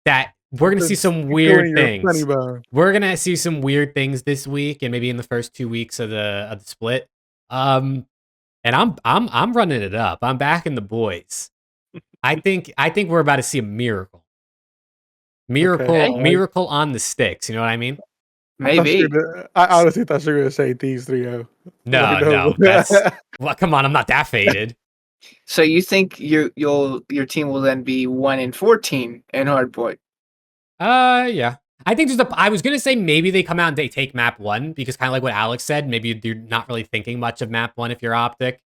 that we're going to see some weird things. We're going to see some weird things this week and maybe in the first 2 weeks of the split. And I'm running it up. I'm backing the boys. I think we're about to see a miracle. Miracle on the sticks. You know what I mean? Maybe. I honestly thought you were going to say Thieves 3-0. No. Well, come on. I'm not that faded. So you think your team will then be 1-14 in hardpoint? Yeah. I think I was gonna say maybe they come out and they take map 1 because kind of like what Alex said, maybe you're not really thinking much of map 1 if you're OpTic.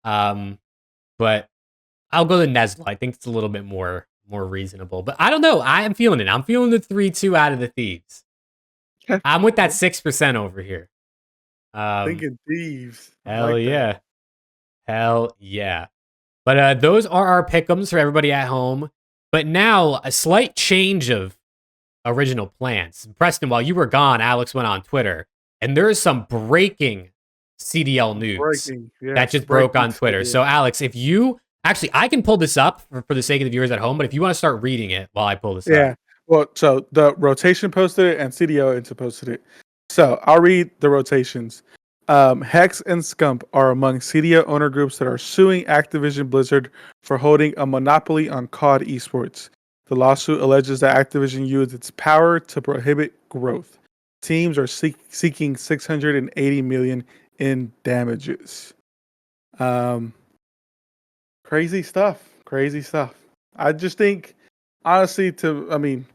But I'll go to Neslo. I think it's a little bit more reasonable. But I don't know. I am feeling it. I'm feeling the 3-2 out of the Thieves. Okay. I'm with that 6% over here. Thinking Thieves. Hell yeah. Hell yeah. But those are our pick'ems for everybody at home. But now a slight change of original plans. Preston, while you were gone, Alex went on Twitter, and there is some breaking CDL news that just broke on Twitter. So, Alex, if you actually, I can pull this up for the sake of the viewers at home, but if you want to start reading it while I pull this up. Yeah. Well, so the rotation posted it and CDL posted it. So I'll read the rotations. Hex and SCUMP are among CDL owner groups that are suing Activision Blizzard for holding a monopoly on COD esports. The lawsuit alleges that Activision used its power to prohibit growth. Teams are seeking $680 million in damages. Crazy stuff. I just think, honestly,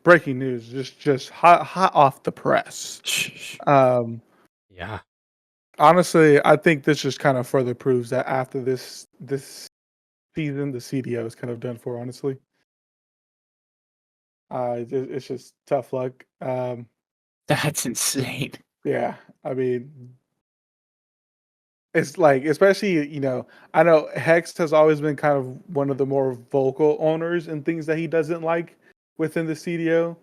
breaking news, just hot off the press. Yeah. Honestly, I think this just kind of further proves that after this season, the CDO is kind of done for. Honestly, it's just tough luck. That's insane. Yeah, I mean, it's like, especially I know Hex has always been kind of one of the more vocal owners and things that he doesn't like within the CDO.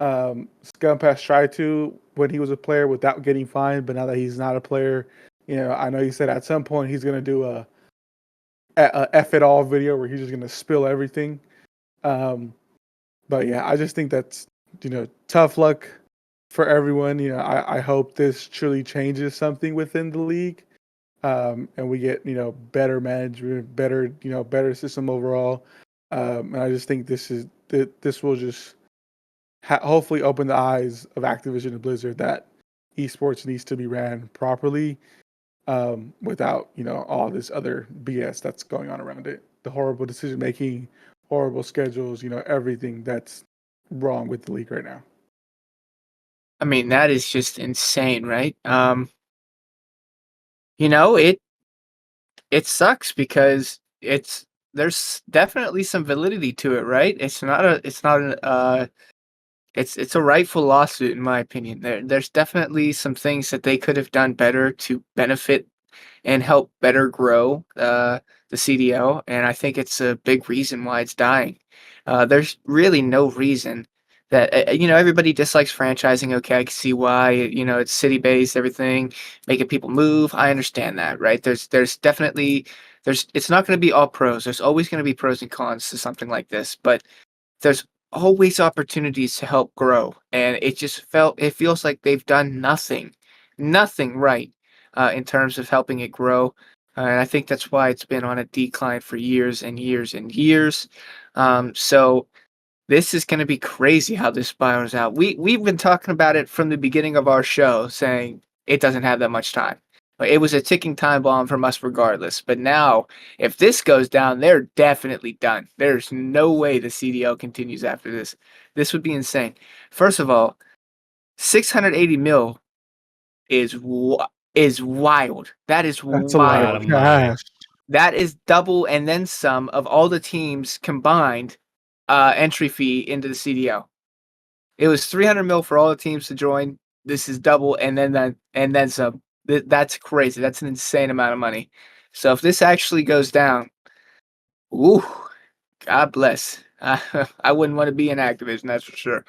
Scump has tried to when he was a player without getting fined, but now that he's not a player, I know he said at some point he's gonna do a F it all video where he's just gonna spill everything. But yeah, I just think that's tough luck for everyone. I hope this truly changes something within the league, and we get better management, better system overall. And I just think this will just hopefully open the eyes of Activision and Blizzard that esports needs to be ran properly, without all this other BS that's going on around it. The horrible decision making, horrible schedules, everything that's wrong with the league right now. I mean, that is just insane, right? It sucks because there's definitely some validity to it, right? It's not it's a rightful lawsuit in my opinion. There's definitely some things that they could have done better to benefit and help better grow the CDL, and I think it's a big reason why it's dying. There's really no reason that everybody dislikes franchising. Okay, I can see why. It's city based, everything, making people move. I understand that, right? There's definitely it's not going to be all pros. There's always going to be pros and cons to something like this, but there's always opportunities to help grow, and it feels like they've done nothing right in terms of helping it grow. And I think that's why it's been on a decline for years and years and years. So this is going to be crazy how this spirals out. We've been talking about it from the beginning of our show, saying it doesn't have that much time. It was a ticking time bomb from us regardless. But now, if this goes down, they're definitely done. There's no way the CDL continues after this. This would be insane. First of all, 680 mil is wild. That is That's a lot wild. of cash. That is double and then some of all the teams combined entry fee into the CDL. It was 300 mil for all the teams to join. This is double and then some. That's crazy. That's an insane amount of money. So if this actually goes down, ooh, God bless. I wouldn't want to be in Activision, that's for sure.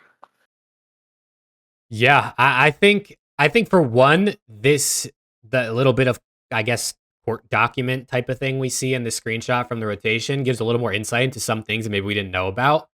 Yeah, I think for one, the little bit of, I guess, court document type of thing we see in the screenshot from the rotation gives a little more insight into some things that maybe we didn't know about.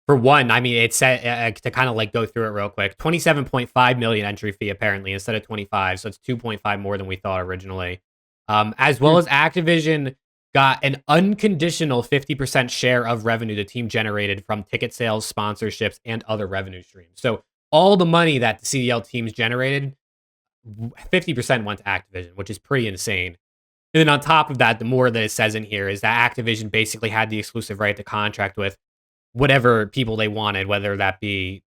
For one, I mean, it said to kind of like go through it real quick. 27.5 million entry fee apparently instead of 25, so it's 2.5 more than we thought originally. As well as Activision got an unconditional 50% share of revenue the team generated from ticket sales, sponsorships, and other revenue streams. So all the money that the CDL teams generated, 50% went to Activision, which is pretty insane. And then on top of that, the more that it says in here is that Activision basically had the exclusive right to contract with whatever people they wanted, whether that be,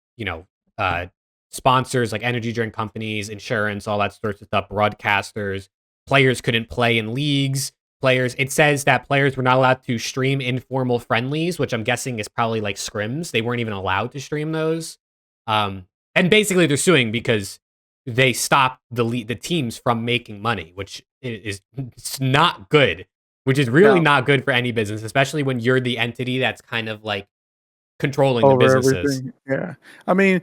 sponsors like energy drink companies, insurance, all that sorts of stuff, broadcasters. Players couldn't play in leagues. It says that players were not allowed to stream informal friendlies, which I'm guessing is probably like scrims. They weren't even allowed to stream those. And basically they're suing because they stopped the teams from making money, which is it's not good, which is really not good for any business, especially when you're the entity that's kind of like controlling the businesses. Everything. Yeah. I mean,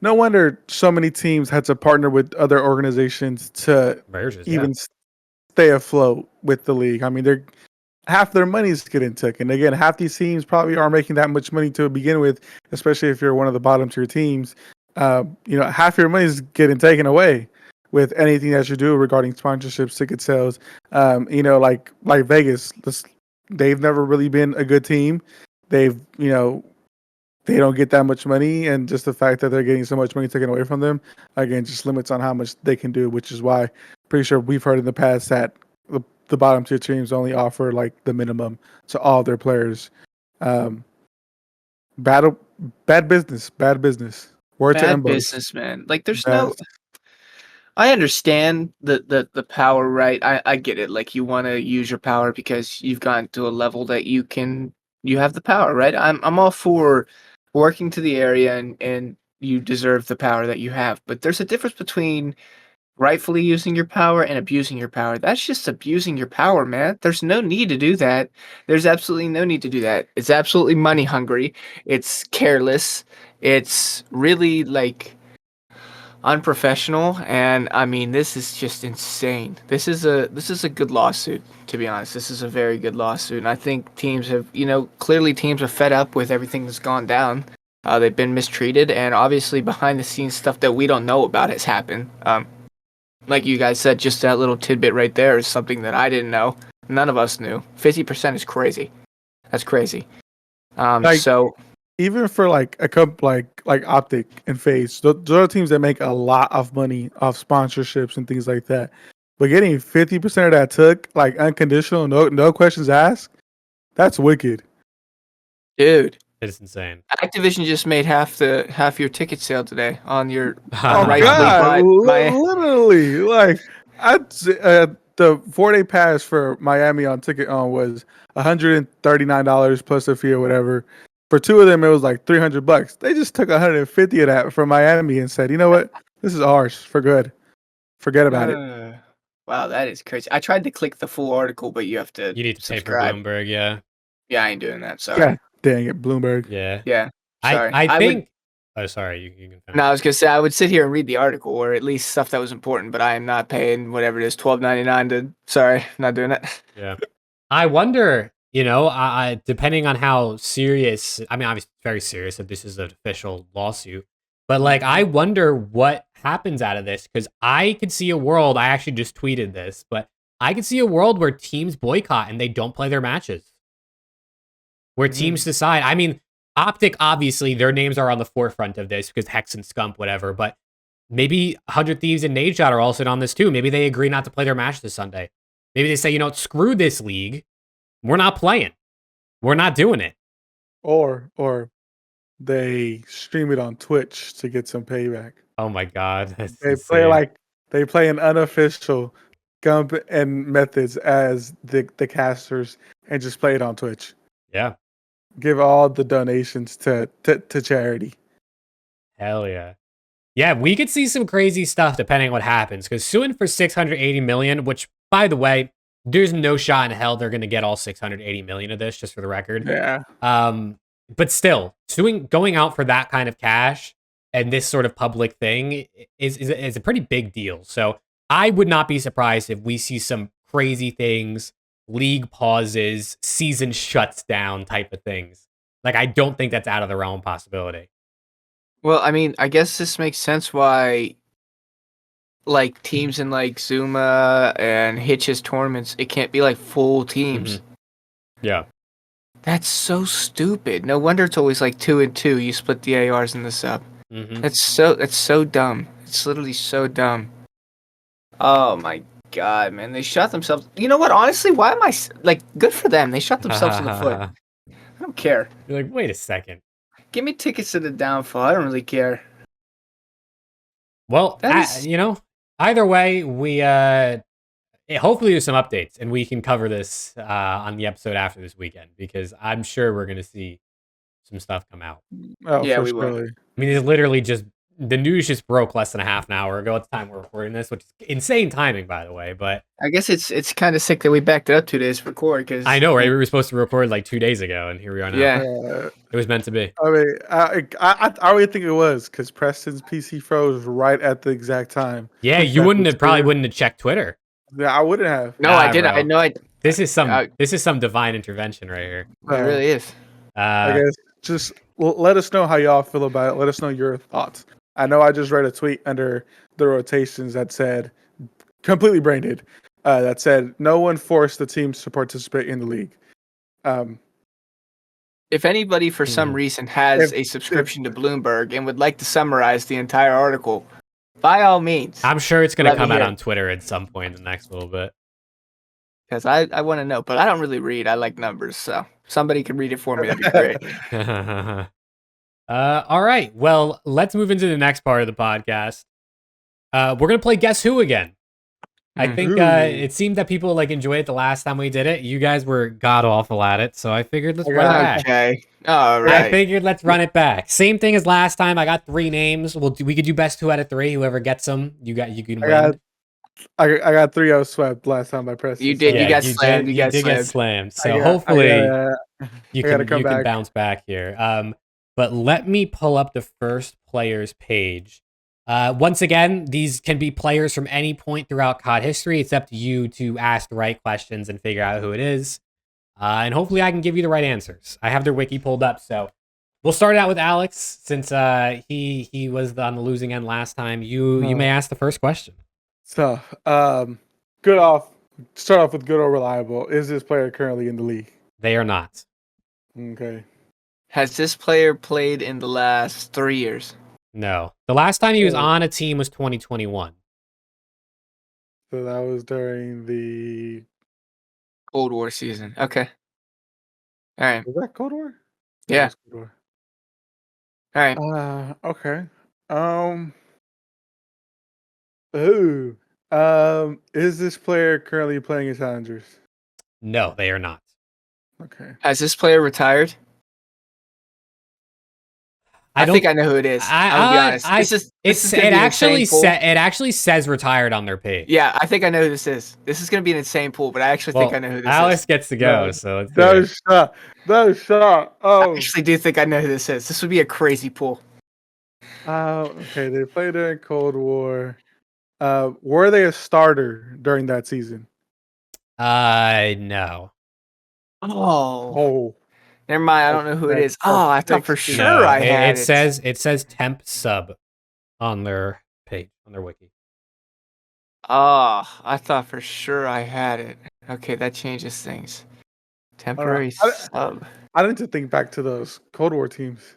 no wonder so many teams had to partner with other organizations to even stay afloat with the league. I mean, half their money is getting taken. Again, half these teams probably aren't making that much money to begin with, especially if you're one of the bottom tier teams. Half your money is getting taken away with anything that you do regarding sponsorships, ticket sales. Like Vegas, they've never really been a good team. They've, they don't get that much money, and just the fact that they're getting so much money taken away from them, again, just limits on how much they can do, which is why pretty sure we've heard in the past that the bottom tier teams only offer like the minimum to all their players. Bad business. Word to Bad Embos. business, man. Like there's no. I understand the power, right? I get it. Like you want to use your power because you've gotten to a level that you have the power, right? I'm all for working to the area and you deserve the power that you have. But there's a difference between rightfully using your power and abusing your power. That's just abusing your power, man. There's no need to do that. There's absolutely no need to do that. It's absolutely money hungry. It's careless. It's really like unprofessional, and I mean this is just insane. This is a good lawsuit, to be honest. This is a very good lawsuit, and I think teams have, clearly teams are fed up with everything that's gone down. They've been mistreated, and obviously behind the scenes stuff that we don't know about has happened. Like you guys said, just that little tidbit right there is something that I didn't know. None of us knew. 50% is crazy. That's crazy. So even for like a company like OpTic and FAZE, those are teams that make a lot of money off sponsorships and things like that. But getting 50% of that took like unconditional, no questions asked, that's wicked. Dude, it's insane. Activision just made half your ticket sale today on your literally, like the 4-day pass for Miami on ticket on was $139 plus a fee or whatever. For 2 of them, it was like $300. They just took 150 of that from Miami and said, you know what? This is ours for good. Forget about it. Wow, that is crazy. I tried to click the full article, but you have to You need to pay for subscribe. Bloomberg, yeah. Yeah, I ain't doing that. Sorry. God dang it, Bloomberg. Yeah. Yeah. Sorry. I would- think oh sorry, you can finish. No, I was gonna say I would sit here and read the article, or at least stuff that was important. But I am not paying whatever it is, $12.99 to. Sorry, not doing it. Yeah. I wonder, I depending on how serious, I mean, obviously it's very serious if this is an official lawsuit, but like, I wonder what happens out of this, because I could see a world, I actually just tweeted this, but I could see a world where teams boycott and they don't play their matches. Where teams decide, I mean, OpTic, obviously, their names are on the forefront of this because Hex and Scump, whatever, but maybe 100 Thieves and NADESHOT are also on this too. Maybe they agree not to play their match this Sunday. Maybe they say, screw this league. We're not playing. We're not doing it. Or they stream it on Twitch to get some payback. Oh my God. They play an unofficial Gump and Methods as the casters and just play it on Twitch. Yeah. Give all the donations to charity. Hell yeah. Yeah, we could see some crazy stuff depending on what happens, because suing for $680 million, which, by the way, there's no shot in hell they're going to get all $680 million of this, just for the record. Yeah. But still, going out for that kind of cash and this sort of public thing is a pretty big deal. So I would not be surprised if we see some crazy things, league pauses, season shuts down type of things. Like, I don't think that's out of the realm of possibility. Well, I mean, I guess this makes sense why, like, teams in, like, Zuma and Hitch's tournaments, it can't be, like, full teams. Mm-hmm. Yeah. That's so stupid. No wonder it's always, like, 2 and 2. You split the ARs in the sub. Mm-hmm. That's so dumb. It's literally so dumb. Oh, my God, man. They shot themselves. You know what? Honestly, why am I, like, good for them. They shot themselves in the foot. I don't care. You're like, wait a second. Give me tickets to the downfall. I don't really care. Well, either way, we hopefully there's some updates and we can cover this on the episode after this weekend, because I'm sure we're going to see some stuff come out. Oh, yeah, for we sure. will. I mean, it's literally the news just broke less than a half an hour ago at the time we're recording this, which is insane timing, by the way. But I guess it's kind of sick that we backed it up 2 days to record, because I know, right? We were supposed to record like 2 days ago, and here we are now. Yeah. It was meant to be. I mean, I really think it was because Preston's PC froze right at the exact time. Yeah, you probably wouldn't have checked Twitter. Yeah, I wouldn't have. No, Nah, I did. bro. I know. I. This is some divine intervention right here. It really is. I guess just let us know how y'all feel about it. Let us know your thoughts. I know I just read a tweet under the rotations that said, completely brain dead, that said, no one forced the teams to participate in the league. If anybody for some reason has a subscription to Bloomberg and would like to summarize the entire article, by all means. I'm sure it's going to Let me come out hear. on Twitter at some point in the next little bit. Because I want to know, but I don't really read. I like numbers, so somebody can read it for me. That'd be great. All right. Well, let's move into the next part of the podcast. We're going to play Guess Who again. I think it seemed that people enjoyed it the last time we did it. You guys were god awful at it, so I figured let's run it back. Okay. All right. I figured let's run it back. Same thing as last time. I got 3 names. We could do best 2 out of 3. Whoever gets them, you can win. I got 3-0 swept last time by Preston. You did. Yeah, you got slammed. You got get slammed. slammed. So hopefully you can back. bounce back here. But let me pull up the first player's page. Once again, these can be players from any point throughout COD history. It's up to you to ask the right questions and figure out who it is. And hopefully I can give you the right answers. I have their wiki pulled up, so we'll start out with Alex, since he was on the losing end last time. You may ask the first question. So, start off with good or reliable. Is this player currently in the league? They are not. Okay. Has this player played in the last 3 years? No. The last time he was on a team was 2021. So that was during the Cold War season. Okay. All right. Was that Cold War? Yeah. Cold War. All right. Okay. Is this player currently playing in Challengers? No, they are not. Okay. Has this player retired? I think I know who it is. I'm gonna be honest. This is gonna be an insane pool. It actually says retired on their page. Yeah, I think I know who this is. This is gonna be an insane pool, but I actually think I know who this Alex is. gets to go, so let's do That it. was shot. That was shot. I Oh, actually do think I know who this is. This would be a crazy pool. okay. They played during Cold War. Were they a starter during that season? No. Oh, Never mind. I don't know who it is. Oh, I thought for sure No, I had it. It says temp sub on their page, on their wiki. Oh, I thought for sure I had it. Okay, that changes things. Temporary sub. I need to think back to those Cold War teams.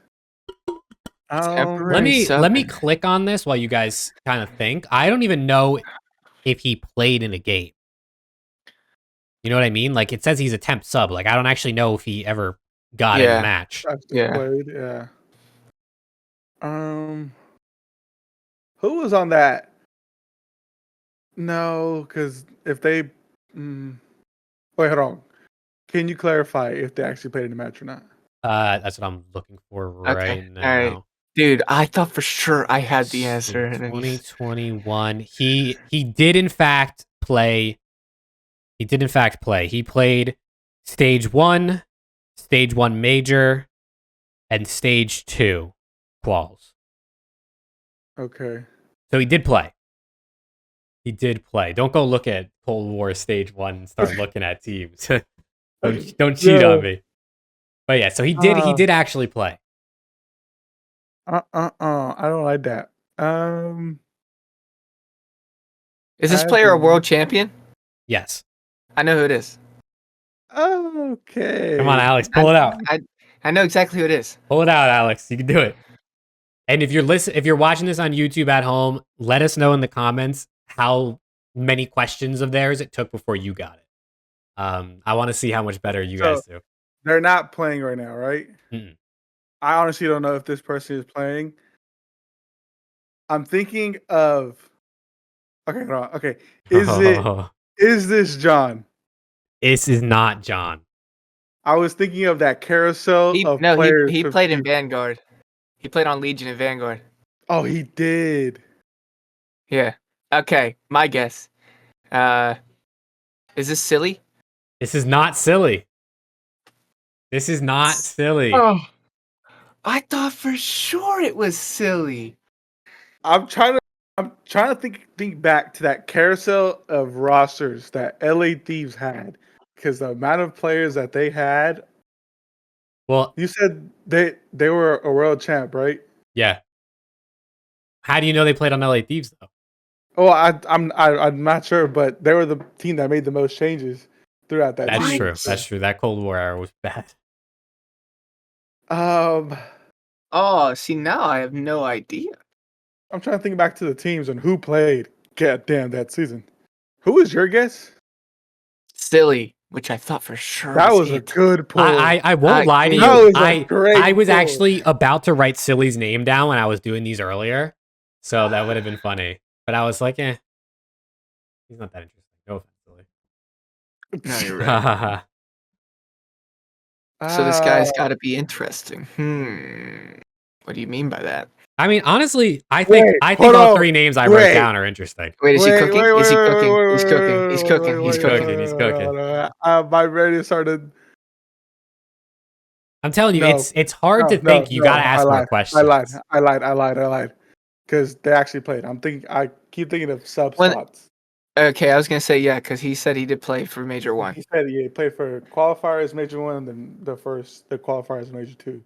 Temporary Let me click on this while you guys kind of think. I don't even know if he played in a game. You know what I mean? Like, it says he's a temp sub. Like, I don't actually know if he ever got in a match. Played, yeah. Who was on that? No, because if they... wait, hold on. Can you clarify if they actually played in a match or not? That's what I'm looking for right now. All right. Dude, I thought for sure I had the answer. 2021. He did in fact play. He did in fact play. He played stage 1, stage 1 major, and stage 2 quals. Okay. So he did play. He did play. Don't go look at Cold War stage 1 and start looking at teams. don't cheat on me. But yeah, so he did actually play. I don't like that. Is this player a world champion? Yes. I know who it is. Okay. Come on, Alex, pull it out. I know exactly who it is. Pull it out, Alex. You can do it. And if you're watching this on YouTube at home, let us know in the comments how many questions of theirs it took before you got it. I want to see how much better you guys do. They're not playing right now, right? Mm-mm. I honestly don't know if this person is playing. I'm thinking of... Okay, hold on. Okay. Is this John? This is not John. I was thinking of that carousel of No, players. he played in Vanguard. He played on Legion and Vanguard. Oh, he did. Yeah. Okay, my guess. Is this silly? This is not silly. This is not silly. Oh, I thought for sure it was silly. I'm trying to think back to that carousel of rosters that LA Thieves had, because the amount of players that they had. Well, you said they were a world champ, right? Yeah. How do you know they played on LA Thieves though? Oh, I'm not sure, but they were the team that made the most changes throughout that. That's team. true. That's true. That Cold War era was bad. Oh, see, now I have no idea. I'm trying to think back to the teams and who played. Goddamn that season. Who was your guess? Silly, which I thought for sure that was a good pull. I won't lie to you. I was pull. actually about to write Silly's name down when I was doing these earlier, so that would have been funny. But I was like, he's not that interesting. No offense, Silly. No, you're right. So this guy's got to be interesting. What do you mean by that? I mean, honestly, I think all three names I wrote down are interesting. Wait, is he cooking? Is he cooking? He's cooking. He's cooking. He's cooking. He's cooking. My radio started. I'm telling you, it's hard to think. You got to ask more questions. I lied. Because they actually played. I keep thinking of sub spots. Okay, I was gonna say yeah, because he said he did play for Major 1. He said he played for qualifiers Major 1, and then the qualifiers Major 2.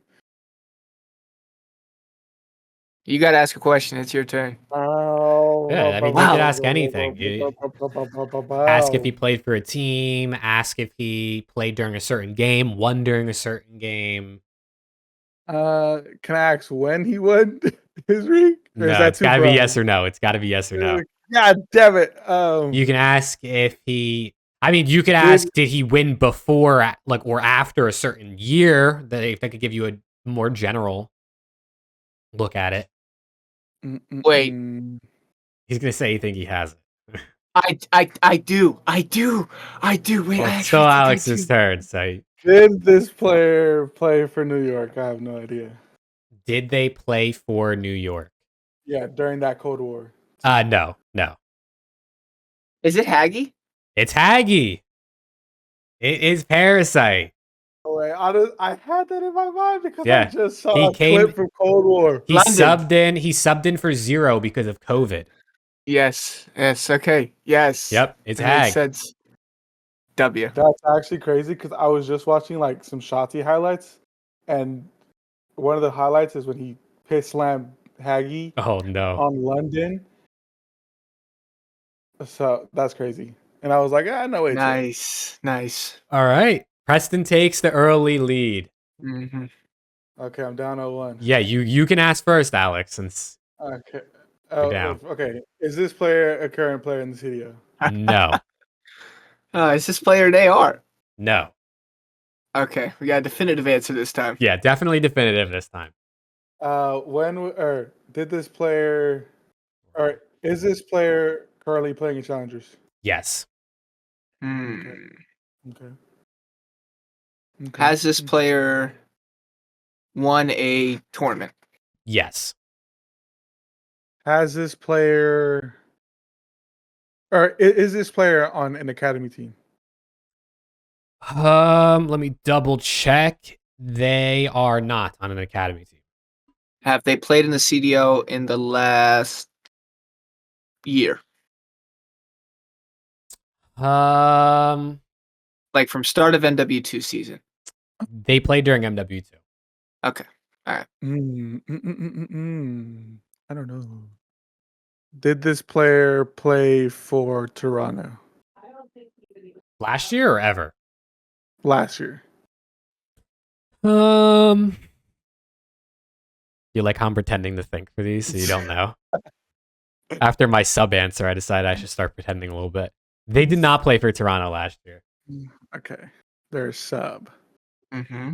You got to ask a question. It's your turn. Oh, yeah, I mean, you could ask anything. Ask if he played for a team. Ask if he played during a certain game. Won during a certain game. Can I ask when he won his ring? No, it's got to be yes or no. It's got to be yes or no. God damn it! You can ask if he. I mean, you could ask, did he win before, or after a certain year? That could give you a more general look at it. Wait. He's gonna say you think he has it. I do. Wait, well, it's still Alex's turn. So did this player play for New York? I have no idea. Did they play for New York? Yeah, during that Cold War. No. Is it Haggy? It's Haggy. It is Parasite. Oh, wait, I had that in my mind because I Yeah. just saw He a came- clip from Cold War. He London. subbed in for 0 because of COVID. Yes. Okay. Yes. Yep, it's It makes Hag. sense. W. That's actually crazy because I was just watching like some Shotzi highlights, and one of the highlights is when he pit slammed Haggy Oh no. on London. So that's crazy. And I was like, no way. Nice. All right. Preston takes the early lead. Mm-hmm. Okay, I'm down 0-1. Yeah, you can ask first, Alex, since Okay. You're down. Okay. Is this player a current player in the CDO? no. Is this player an AR? No. Okay, we got a definitive answer this time. Yeah, definitely definitive this time. Did this player, or is this player currently playing in Challengers? Yes. Hmm. Okay. Has this player won a tournament? Yes. Has this player, or is this player on an academy team? Let me double check. They are not on an academy team. Have they played in the CDO in the last year? Like from start of NW2 season? They played during MW2. Okay. I don't know. Did this player play for Toronto Last year or ever? last year? You like how I'm pretending to think for these so you don't know? After my sub answer, I decided I should start pretending a little bit. They did not play for Toronto last year. Okay. They're sub. Mm-hmm.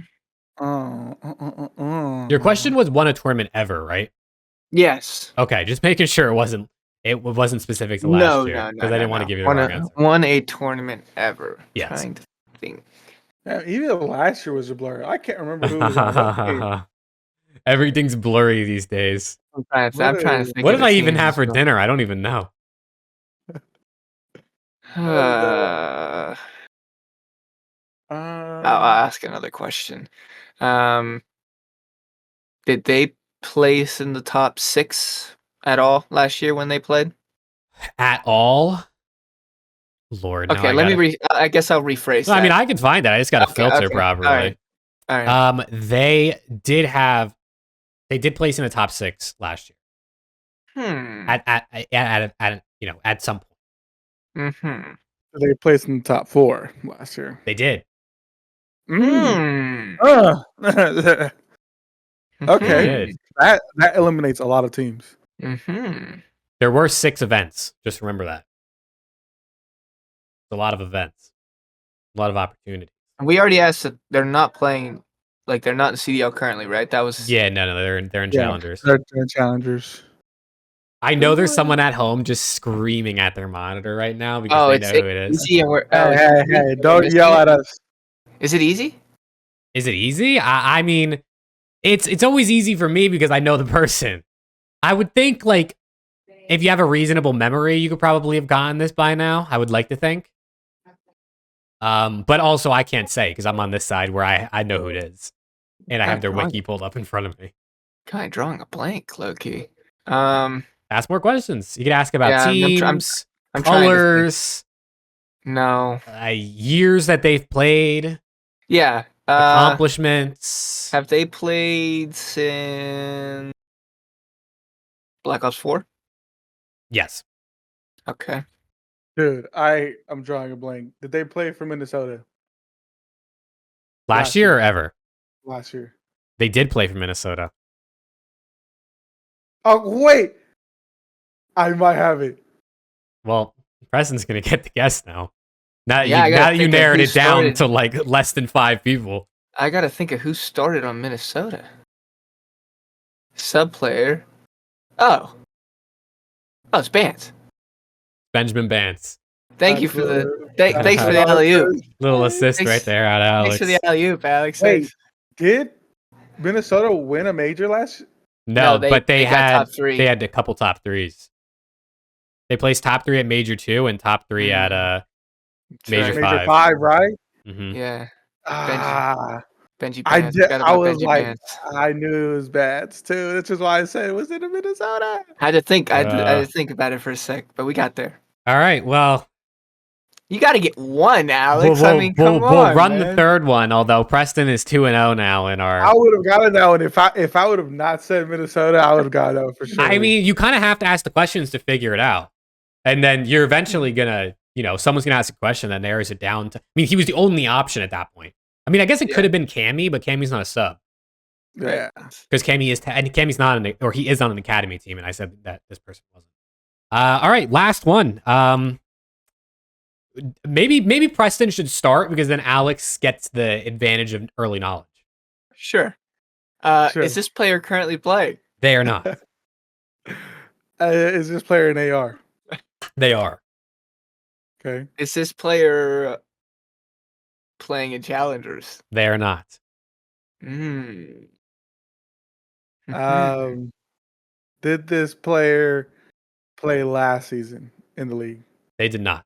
Your question was won a tournament ever, right? Yes. Okay, just making sure it wasn't specific to last year. No. Because I didn't want to give you the wrong answer. Won a tournament ever. Yes. Trying to think. Yeah, even last year was a blur. I can't remember who was on what team. Everything's blurry these days. I'm trying to think. What of did the I even teams have for as well. dinner? I don't even know. I'll ask another question. Did they place in the top 6 at all last year when they played? At all? Lord, Okay, I guess I'll rephrase No, that. I mean, I can find that. I just got to filter okay. properly. All right. They did place in the top 6 last year. At some point. Mm-hmm. They placed in the top 4 last year. They did. Okay, Did. that eliminates a lot of teams. Mm-hmm. There were 6 events. Just remember that. It's a lot of events. A lot of opportunity. We already asked that they're not playing, like they're not in CDL currently, right? That was No, they're in challengers. They're challengers. I know there's someone at home just screaming at their monitor right now because they know who it is. Easy and we're, Hey, don't yell at us. Is it easy? Is it easy? I mean, it's always easy for me because I know the person. I would think, like, if you have a reasonable memory, you could probably have gotten this by now. I would like to think. But also I can't say because I'm on this side where I know who it is. And I have their wiki pulled up in front of me. Kind of drawing a blank, low-key. Ask more questions. You can ask about teams, I'm colors, years that they've played. Yeah. Accomplishments. Have they played since Black Ops 4? Yes. Okay. Dude, I'm drawing a blank. Did they play for Minnesota? Last year or ever? Last year. They did play for Minnesota. Oh, wait. I might have it. Well, Preston's going to get the guess now. Now Yeah, that you narrowed who it down started. to like less than 5 people. I got to think of who started on Minnesota. Sub player. Oh, it's Bance. Benjamin Bance. Thanks for the alley-oop. Little assist Thanks- right there out of Alex. Thanks for the alley-oop, Alex. Wait, did Minnesota win a major last? No, No, but they got top 3. They had a couple top 3s. They placed top 3 at Major 2 and top 3 at Major 5. Major 5, right? Mm-hmm. Yeah. Benji I Bans. did, Forgot I about was Benji like, Bans. I knew it was Bats too. That's just why I said it was in Minnesota. I had to think. I had to think about it for a sec, but we got there. All right, well, you got to get one, Alex. I mean, come on, we'll run man. the third one. Although Preston is 2-0 now in our. I would have gotten that one if I would have not said Minnesota. I would have gotten that one for sure. I mean, you kind of have to ask the questions to figure it out, and then you're eventually gonna, someone's gonna ask a question that narrows it down to. I mean, he was the only option at that point. I mean, I guess it could have been Cammy, but Cammy's not a sub. Yeah, because Cammy is, and Cammy's not he is on an academy team, and I said that this person wasn't. All right, last one. Maybe Preston should start because then Alex gets the advantage of early knowledge. Sure. Is this player currently playing? They are not. Is this player an AR? They are. Okay. Is this player playing in challengers? They are not. Did this player play last season in the league? They did not.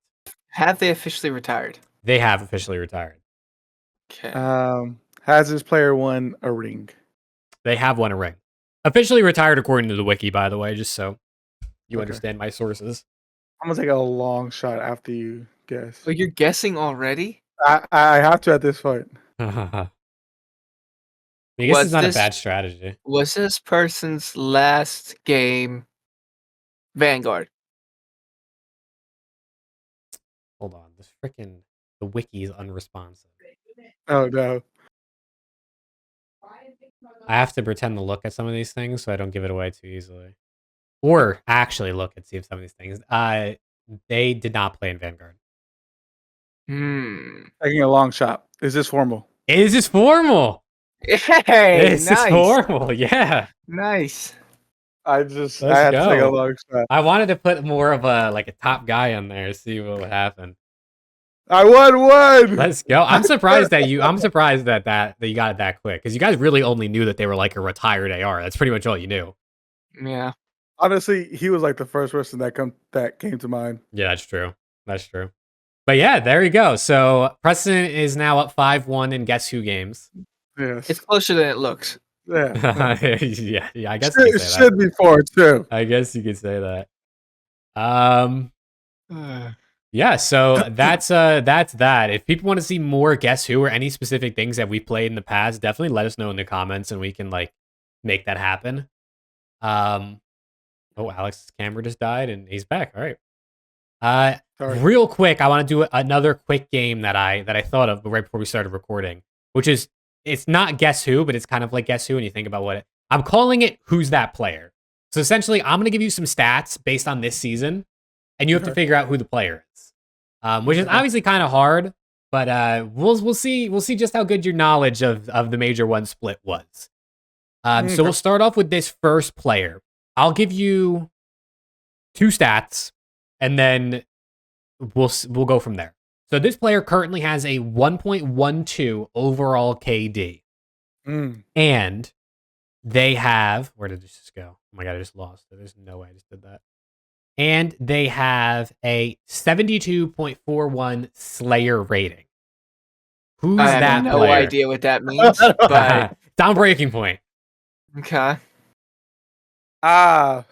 Have they officially retired? They have officially retired. Okay. Has this player won a ring? They have won a ring. Officially retired according to the wiki, by the way, just so you understand my sources. I'm gonna take a long shot after you guess. Oh, you're guessing already? I have to at this point. I guess it's not a bad strategy. Was this person's last game Vanguard? Hold on. The wiki is unresponsive. Oh no. I have to pretend to look at some of these things so I don't give it away too easily. Or actually look and see if some of these things. They did not play in Vanguard. Taking a long shot. Is this formal? Is this formal? Hey, this is formal, yeah. Nice. I had to take a long shot. I wanted to put more of a top guy on there, see what would happen. I won one. Let's go. I'm surprised that you got it that quick because you guys really only knew that they were like a retired AR. That's pretty much all you knew. Yeah. Honestly, he was like the first person that came to mind. Yeah, that's true. That's true. But yeah, there you go. So Preston is now up 5-1 in Guess Who games. Yes. It's closer than it looks. Yeah. yeah, I guess it should be 4-2. I guess you could say that. Yeah, so that's that. If people want to see more Guess Who or any specific things that we played in the past, definitely let us know in the comments and we can make that happen. Oh, Alex's camera just died and he's back. All right. Real quick, I want to do another quick game that I thought of right before we started recording, which is it's not Guess Who, but it's kind of like Guess Who, and you think about I'm calling it Who's That Player. So essentially, I'm going to give you some stats based on this season, and you have to figure out who the player is, which is obviously kind of hard, but we'll see just how good your knowledge of the Major 1 split was. So we'll start off with this first player. I'll give you 2 stats, and then we'll go from there. So this player currently has a 1.12 overall KD, and they have where did this just go? Oh my god, I just lost it. There's no way I just did that. And they have a 72.41 Slayer rating. Who's that player? I have no idea what that means, but down breaking point. Okay. I'll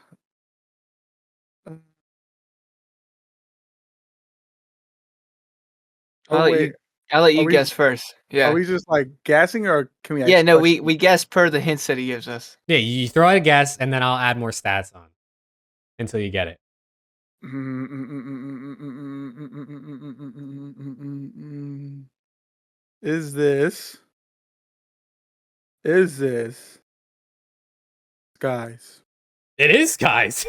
let you guess first. Yeah. Are we just guessing or can we? Yeah, no, we guess per the hints that he gives us. Yeah, you throw out a guess and then I'll add more stats on until you get it. Is this Guys? It is Guys.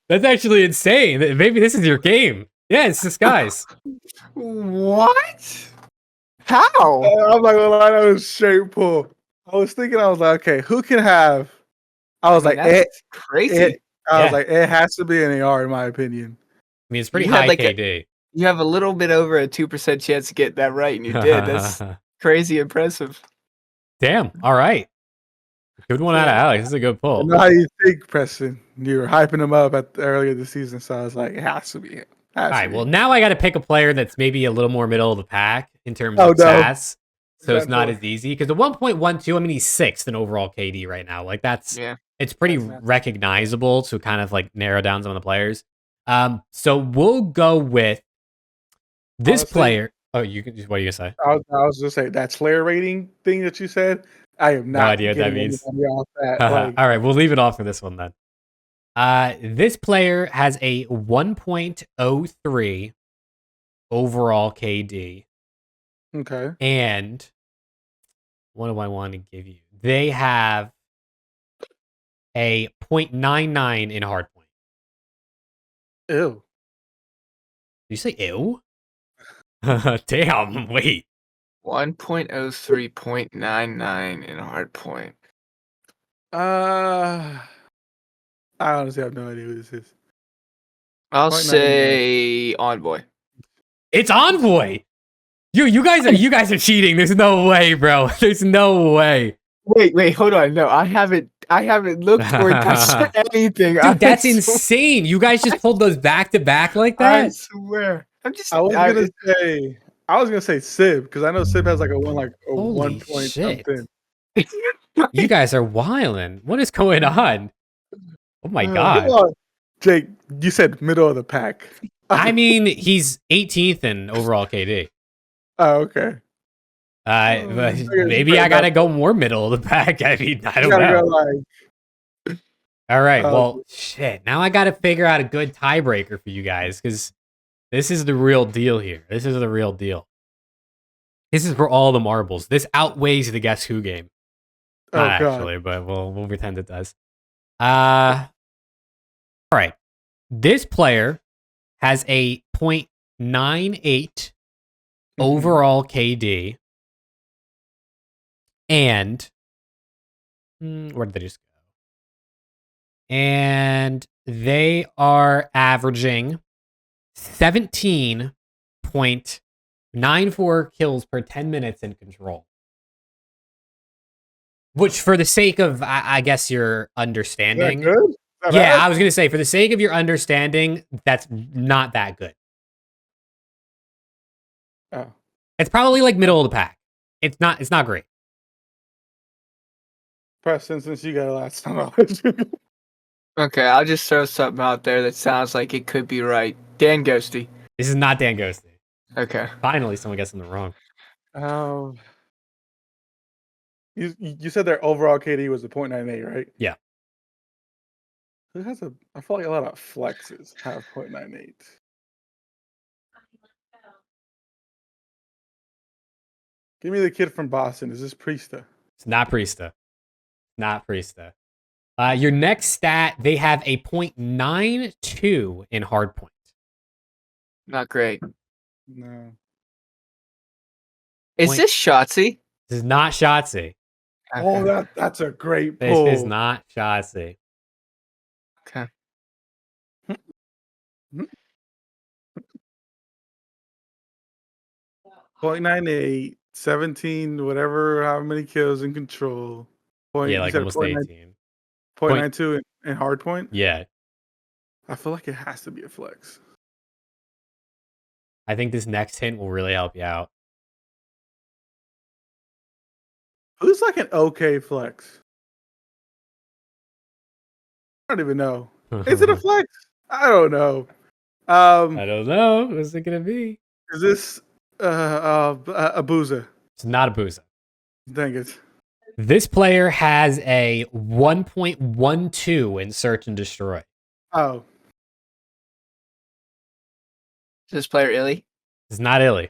That's actually insane. Maybe this is your game. Yeah, it's Disguise. What? How? I'm not gonna lie, that was straight pull. I was thinking, I was like, okay, who can have? I was that's crazy. I was like, it has to be an AR in my opinion. I mean, it's pretty high KD. You have a little bit over a 2% chance to get that right, and you did. That's crazy impressive. Damn. All right. Good one out of Alex. This is a good I pull. know how you think, Preston. You were hyping him up earlier this season, so I was like, it has to be him. All right, well, now I got to pick a player that's maybe a little more middle of the pack in terms of no. stats, so it's not as easy. Because the 1.12, I mean, he's 6th in overall KD right now. Like, it's pretty recognizable to kind of like narrow down some of the players. So we'll go with this player. Oh, what are you gonna say? I was just saying that Slayer rating thing that you said. I have no idea what that means. Off that. Like, all right, we'll leave it off for this one then. This player has a 1.03 overall KD. Okay. And what do I want to give you? They have a 0.99 in hardpoint. Ew. Did you say ew? Damn, wait. 1.03.99 in hardpoint. I honestly have no idea who this is. I'll say Envoy. It's Envoy. You guys are cheating. There's no way, bro. There's no way. Wait, hold on. No, I haven't looked or touched anything. Dude, that's insane. You guys just pulled those back to back like that? I swear. I was gonna say Sib, because I know Sib has like a 1 point something. You guys are wilding. What is going on? Oh my god. Jake, you said middle of the pack. I mean, he's 18th in overall KD. Oh, okay. Maybe I gotta go more middle of the pack. I mean, I don't know. All right, well, shit. Now I gotta figure out a good tiebreaker for you guys, because this is the real deal here. This is the real deal. This is for all the marbles. This outweighs the Guess Who game. Not actually, but we'll pretend it does. All right. This player has a 0.98 overall KD. And where did they just go? And they are averaging 17.94 kills per 10 minutes in control. Which, for the sake of, I guess, your understanding. Is that good? Yeah, I was going to say, for the sake of your understanding, that's not that good. Oh. It's probably like middle of the pack. It's not great. Preston, since you got a last knowledge. Okay, I'll just throw something out there that sounds like it could be right. Dan Ghosty. This is not Dan Ghosty. Okay. Finally, someone gets something wrong. You said their overall KD was a 0.98, right? Yeah. Who has I feel like a lot of flexes have 0.98. Give me the kid from Boston. Is this Priesta? It's not Priesta. Not Priesta. Your next stat, they have a 0.92 in hardpoint. Not great. No. Is this Shotzi? This is not Shotzi. Oh, that's a great pull. This is not Shotzi. Okay. 0.98, 17, whatever, how many kills in control. Yeah, like almost 18. 0.92 in hardpoint? Yeah. I feel like it has to be a flex. I think this next hint will really help you out. Who's like an okay flex? I don't even know. Is it a flex? I don't know. I don't know. What's it gonna be? Is this a boozer? It's not a boozer. Dang it. This player has a 1.12 in search and destroy. Oh. Is this player Illy? It's not Illy.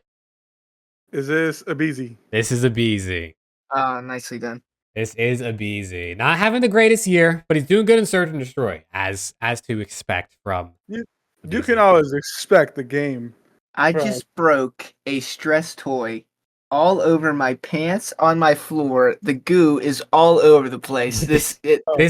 Is this a BZ? This is a BZ. Nicely done. This is a BZ. Not having the greatest year, but he's doing good in search and destroy, as to expect from. You can always expect the game. I just broke a stress toy all over my pants, on my floor. The goo is all over the place. This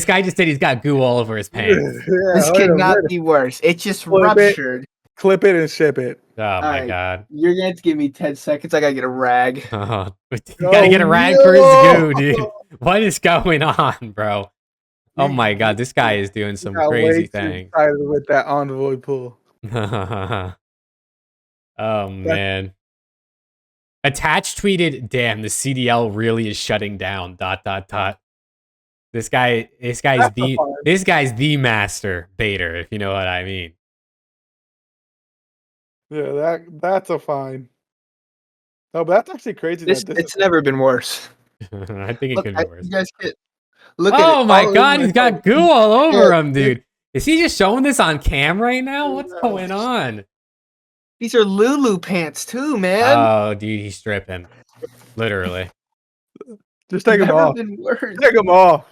guy just said he's got goo all over his pants. This cannot be worse. It just ruptured. Clip it and ship it. Oh my god. You're going to have to give me 10 seconds. I got to get a rag. You got to get a rag for his goo, dude. What is going on, bro? Oh my god, this guy is doing You some got crazy way too thing. excited with that envoy pull. Oh man. Attach tweeted, damn, the CDL really is shutting down. ... This guy's That's a fine. this guy's the master baiter, if you know what I mean. Yeah, that's a fine. No, but that's actually crazy This that this is it's never been worse. I think it Look, could be worse. you guys get look at it. Oh my All over god, my he's got phone. goo all over him, Yeah, dude. Is he just showing this on cam right now? What's yeah. going on? These are Lulu pants too, man. Oh, dude, he's stripping. Literally. just take them Never off. been worse. Take them off.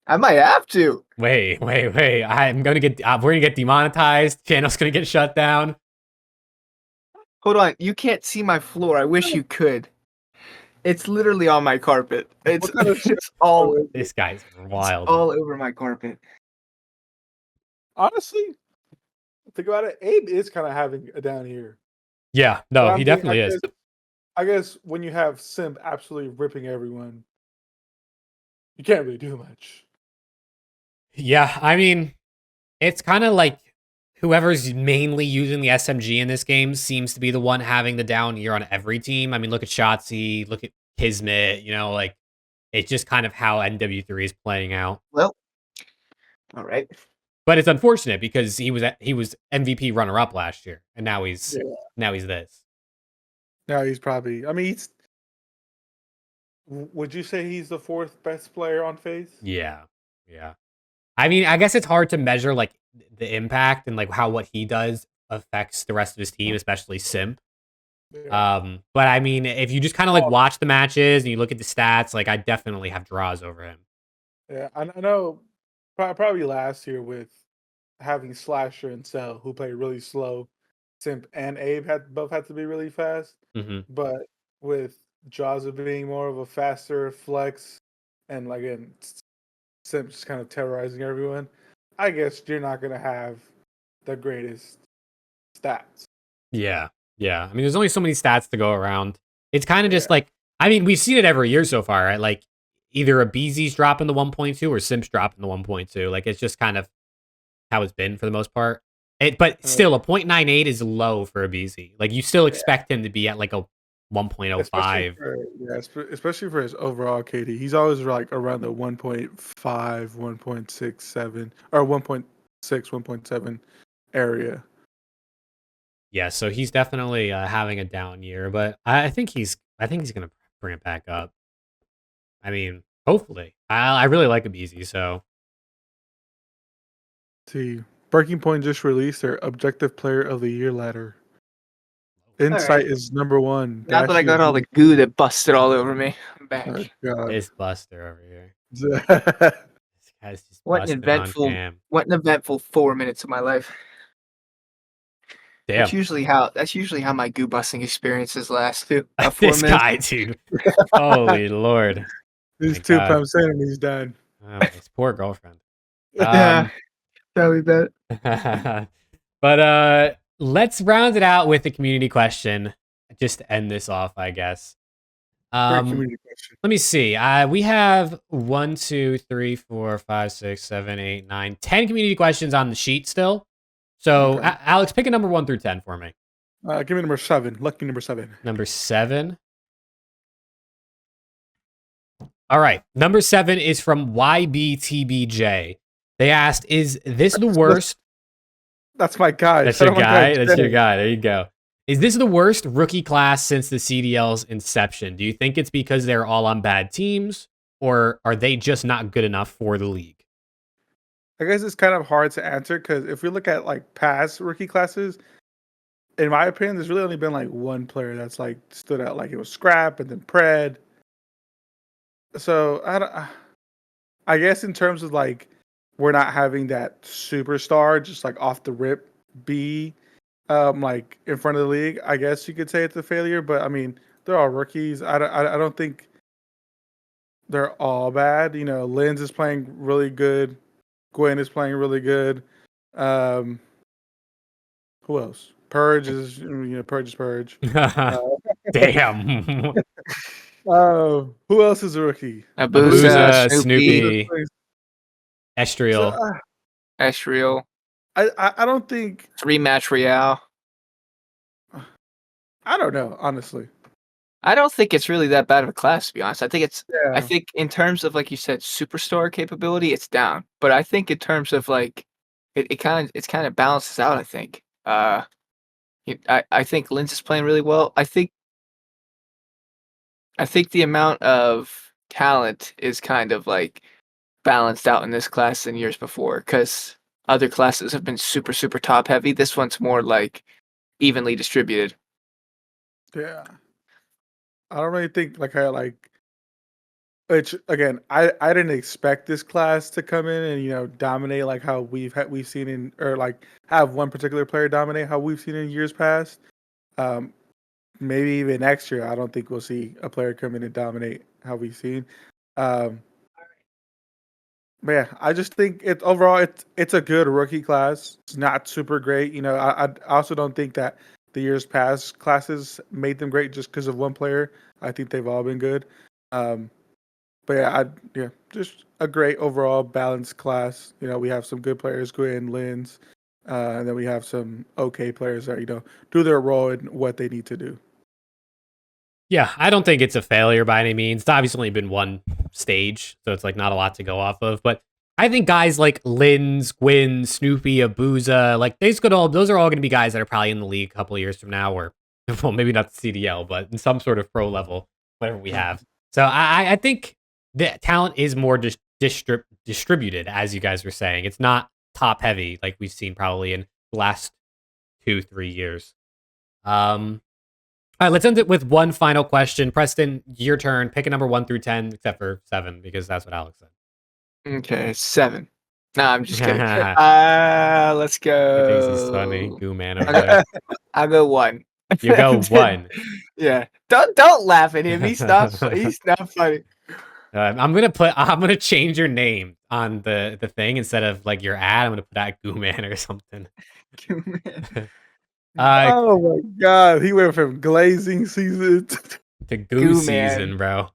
I might have to. Wait. I'm gonna get we're gonna get demonetized. Channel's gonna get shut down. Hold on, you can't see my floor. I wish you could. It's literally on my carpet. It's What kind of shit? it's all This guy's it's wild. all over my carpet. Honestly, think about it. Abe is kind of having a down year. Yeah, But no, I he mean, definitely is. I guess when you have Simp absolutely ripping everyone, you can't really do much. Yeah, I mean, it's kind of like whoever's mainly using the SMG in this game seems to be the one having the down year on every team. I mean, look at Shotzi, look at Kismet, like it's just kind of how NW3 is playing out. Well, all right. But it's unfortunate because he was MVP runner up last year, and now he's this. Now he's probably. I mean, would you say he's the fourth best player on FaZe? Yeah. I mean, I guess it's hard to measure like the impact and like how what he does affects the rest of his team, especially Simp. Yeah. But I mean, if you just kind of like watch the matches and you look at the stats, like I definitely have draws over him. Yeah, I know. Probably last year with having Slasher and Cell, who play really slow. Simp and Abe both had to be really fast. Mhm. But with Jawza being more of a faster flex, and again, Simp just kind of terrorizing everyone, I guess you're not gonna have the greatest stats. Yeah. I mean, there's only so many stats to go around. It's kind of just like, I mean, we've seen it every year so far, right? Like either a BZ's dropping the 1.2 or Simp's dropping the 1.2. Like it's just kind of how it's been for the most part. But still, a 0.98 is low for a BZ. Like you still expect him to be at like a 1.05. Especially for his overall KD. He's always like around the 1.5, 1.67, or 1.6, 1.7 area. Yeah, so he's definitely having a down year, but I think he's gonna bring it back up. I mean, hopefully. I really like Abizi, so See, Breaking Point just released their Objective Player of the Year ladder. Insight is number one. Now that I got all the goo that busted all over me, I'm back. Oh, God. this Buster over here. Yeah. This guy's just busting on cam. What an eventful 4 minutes of my life. Damn. That's usually how my goo busting experiences last too. This guy, dude. Holy Lord. He's 2 pumps in and he's done. Oh, his poor girlfriend. Yeah, probably bet. But let's round it out with a community question just to end this off, I guess. Community question. Let me see. We have 1, 2, 3, 4, 5, 6, 7, 8, 9, 10 community questions on the sheet still. So, Okay. Alex, pick a number 1 through 10 for me. Give me number 7. Lucky number 7. Number 7. All right. Number 7 is from YBTBJ. They asked, is this the worst? That's my guy. That's your guy? That's your guy. There you go. Is this the worst rookie class since the CDL's inception? Do you think it's because they're all on bad teams, or are they just not good enough for the league? I guess it's kind of hard to answer because if we look at like past rookie classes, in my opinion, there's really only been like one player that's like stood out. Like it was Scrap and then Pred. So I guess in terms of like we're not having that superstar just like off the rip be like in front of the league, I guess you could say it's a failure. But I mean, they're all rookies. I don't think they're all bad. Linz is playing really good. Gwen is playing really good. Who else? Purge is Purge is Purge. Damn. Who else is a rookie? Abusa, Abusa, Snoopy, Snoopy, So, Estriel. Estriel, I don't think. Rematch Real. I don't know, honestly. I don't think it's really that bad of a class, to be honest. I Yeah. think in terms of, like you said, superstar capability, it's down. But I think in terms of like it's kind of balances out, I think. I think Linz is playing really well. I think the amount of talent is kind of like balanced out in this class than years before, because other classes have been super, super top heavy. This one's more like evenly distributed. Yeah. I don't really think which again, I didn't expect this class to come in and dominate like how we've seen in, or like have one particular player dominate how we've seen in years past. Um, Maybe even next year, I don't think we'll see a player come in and dominate how we've seen. Um, but yeah, I just think it's a good rookie class. It's not super great. I also don't think that the years past classes made them great just because of one player. I think they've all been good. Um, but yeah, just a great overall balanced class. We have some good players, Gwen, Linz, and then we have some okay players that do their role in what they need to do. Yeah, I don't think it's a failure by any means. It's obviously only been one stage, so it's like not a lot to go off of. But I think guys like Linz, Gwyn, Snoopy, Abuza, like those are all going to be guys that are probably in the league a couple of years from now, or well, maybe not the CDL, but in some sort of pro level, whatever we have. So I think the talent is more distributed, as you guys were saying. It's not top heavy like we've seen probably in the last 2-3 years. All right, let's end it with one final question. Preston, your turn. Pick a number 1 through 10, except for 7, because that's what Alex said. Okay, 7. Nah, I'm just kidding. He Let's thinks he's funny. go. Goo man over there. I'll go 1. You go 1. Yeah. Don't laugh at him. He's not funny. I'm gonna change your name on the thing instead of like your ad. I'm gonna put out Goo man or something. Oh my god, he went from glazing season to goo season, bro.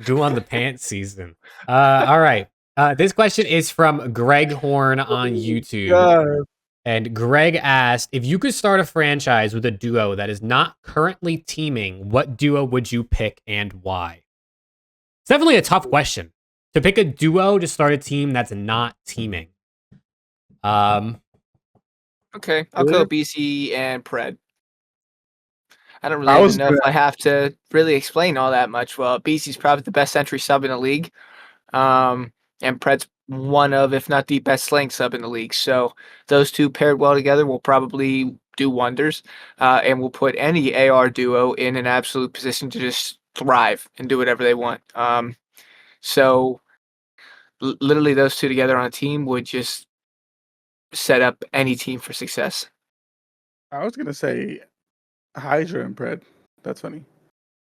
Goo on the pants season. All right. This question is from Greg Horn on YouTube. God. And Greg asked, if you could start a franchise with a duo that is not currently teaming, what duo would you pick and why? It's definitely a tough question. To pick a duo to start a team that's not teaming. Okay, I'll go BC and Pred. I don't really even know if I have to really explain all that much. Well, BC's probably the best entry sub in the league. And Pred's one of, if not the best slaying sub in the league. So those two paired well together will probably do wonders. And will put any AR duo in an absolute position to just thrive and do whatever they want. So literally those two together on a team would just set up any team for success. I was gonna say Hydra and Pred. That's funny.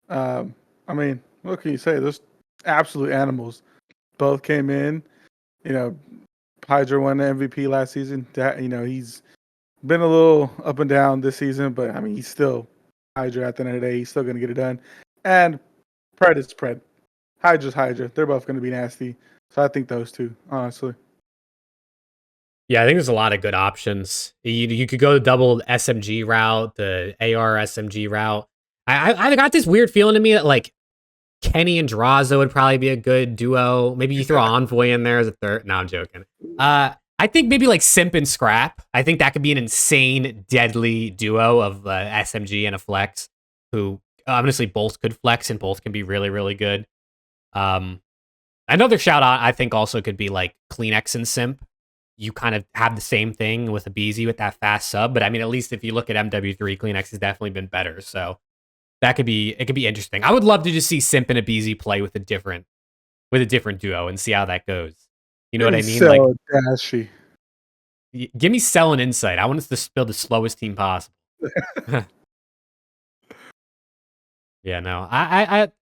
I mean, what can you say? Those absolute animals. Both came in. Hydra won the MVP last season. He's been a little up and down this season, but I mean, he's still Hydra at the end of the day. He's still gonna get it done. And Pred is Pred. Hydra's Hydra. They're both gonna be nasty. So I think those two, honestly. Yeah, I think there's a lot of good options. You could go the double SMG route, the AR SMG route. I got this weird feeling to me that like Kenny and Drazo would probably be a good duo. Maybe you throw Envoy in there as a third. No, I'm joking. I think maybe like Simp and Scrap. I think that could be an insane, deadly duo of SMG and a Flex, who honestly both could flex and both can be really, really good. Another shout out I think also could be like Kleenex and Simp. You kind of have the same thing with a BZ with that fast sub, but I mean, at least if you look at MW3, Kleenex has definitely been better. So it could be interesting. I would love to just see Simp and a BZ play with a different duo and see how that goes. You know what I mean? So like dashy. Give me Cell and Insight. I want us to build the slowest team possible. Yeah, no.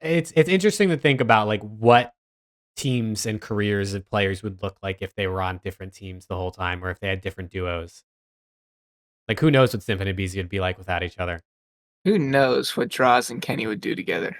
It's interesting to think about like what teams and careers of players would look like if they were on different teams the whole time, or if they had different duos. Like, who knows what Simp and BZ would be like without each other? Who knows what Draws and Kenny would do together?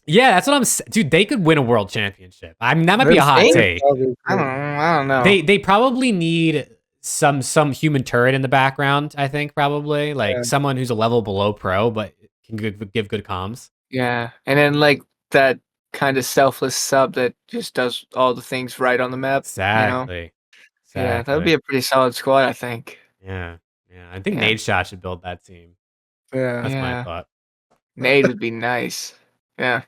Yeah, that's what I'm saying. Dude, they could win a world championship. I mean, that might be a hot Think? take. I don't know. They probably need some human turret in the background, I think, probably. Like someone who's a level below pro, but can give good comms. Yeah. And then like that kind of selfless sub that just does all the things right on the map. Exactly. Yeah, that would be a pretty solid squad, I think. Yeah. I think NADESHOT should build that team. Yeah. That's my thought. Nade would be nice. Yeah.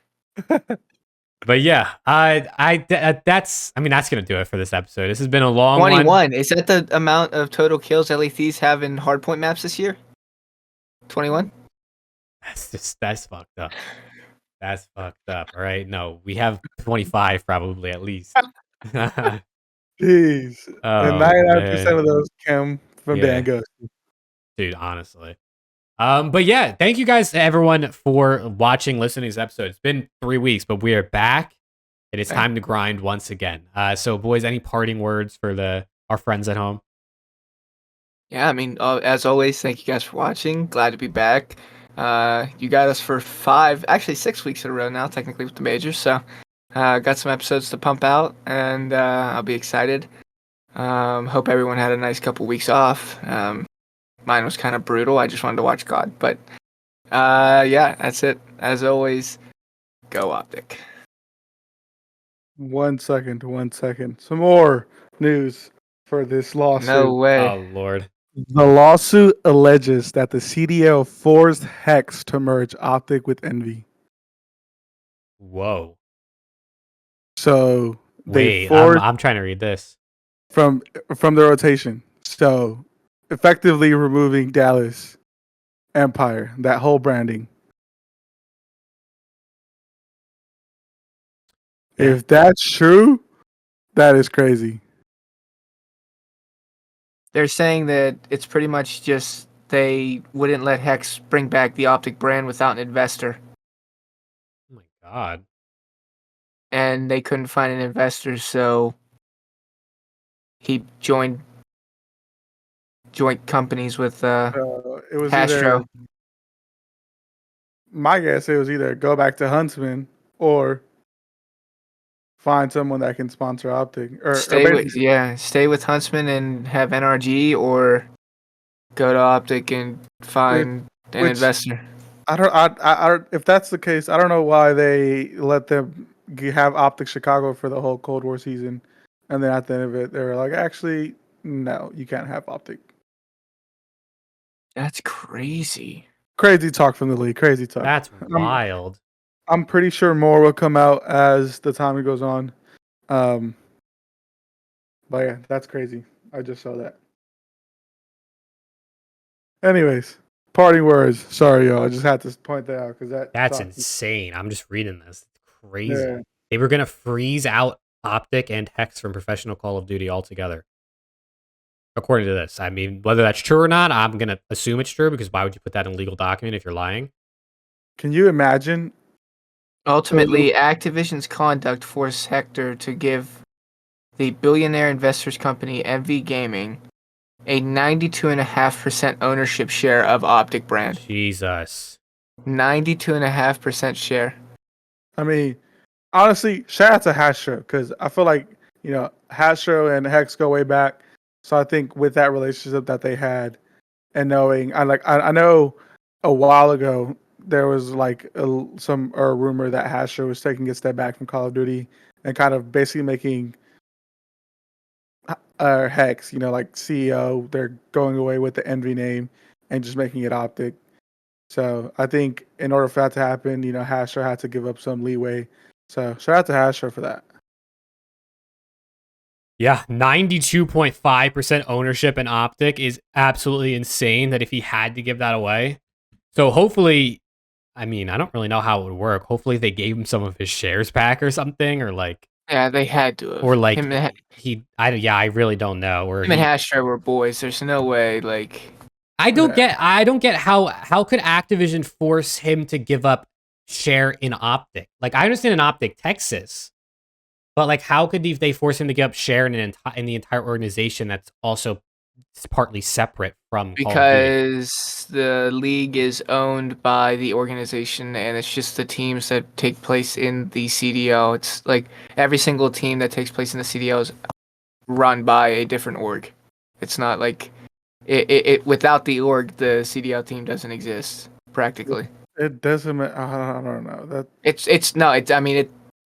But yeah, that's gonna do it for this episode. This has been a long 21. one. Is that the amount of total kills LA Thieves have in hardpoint maps this year? 21? That's fucked up. That's fucked up. All right. No, we have 25 probably at least. Jeez. Oh, And 99% of those come from Dan Ghost. Dude, honestly. But yeah, thank you guys everyone for watching, listening to this episode. It's been 3 weeks, but we are back. It is time to grind once again. So boys, any parting words for our friends at home? Yeah, I mean, as always, thank you guys for watching. Glad to be back. You got us for 6 weeks in a row now, technically with the majors. So, got some episodes to pump out, and I'll be excited. Hope everyone had a nice couple weeks off. Mine was kind of brutal. I just wanted to watch God, but yeah, that's it. As always, go OpTic. 1 second. Some more news for this lawsuit. No way. Oh Lord. The lawsuit alleges that the CDL forced Hex to merge OpTic with Envy. Whoa. So they forced I'm trying to read this from the rotation. So effectively removing Dallas Empire, that whole branding. Yeah. If that's true, that is crazy. They're saying that it's pretty much just they wouldn't let Hex bring back the OpTic brand without an investor. Oh my God. And they couldn't find an investor, so he joined joint companies with It was Castro. My guess it was either go back to Huntsman or find someone that can sponsor OpTic or stay with Huntsman and have NRG, or go to OpTic and find an investor. I don't. If that's the case, I don't know why they let them have OpTic Chicago for the whole Cold War season, and then at the end of it, they were like, actually, no, you can't have OpTic. That's crazy. Crazy talk from the league. Crazy talk. That's wild. I'm pretty sure more will come out as the time goes on. But yeah, that's crazy. I just saw that. Anyways, parting words. Sorry, y'all. I just had to point that out because that's insane. I'm just reading this. It's crazy. Yeah. They were gonna freeze out OpTic and Hex from professional Call of Duty altogether. According to this, I mean, whether that's true or not, I'm gonna assume it's true because why would you put that in a legal document if you're lying? Can you imagine? Ultimately, Activision's conduct forced Hector to give the billionaire investors company MV Gaming a 92.5% ownership share of OpTic brand. Jesus. 92.5% share. I mean, honestly, shout out to Hastro because I feel like, Hastro and Hex go way back. So I think with that relationship that they had and knowing, I know a while ago there was like a rumor that Hastro was taking a step back from Call of Duty and kind of basically making Hex, like CEO, they're going away with the Envy name and just making it OpTic. So I think in order for that to happen, Hastro had to give up some leeway. So shout out to Hastro for that. Yeah, 92.5% ownership in OpTic is absolutely insane that if he had to give that away. So hopefully, I mean, I don't really know how it would work. Hopefully they gave him some of his shares back or something, or like... Yeah, they had to have. Or like, I really don't know. Or him and Hastro were boys. There's no way, like... I don't get how could Activision force him to give up share in OpTic? Like, I understand in OpTic Texas, but like, how could they force him to give up share in the entire organization that's also it's partly separate from Call of Duty? Because the league is owned by the organization, and it's just the teams that take place in the CDL. It's like every single team that takes place in the CDL is run by a different org. It's not like it without the org, the CDL team doesn't exist practically. It doesn't. I don't know that.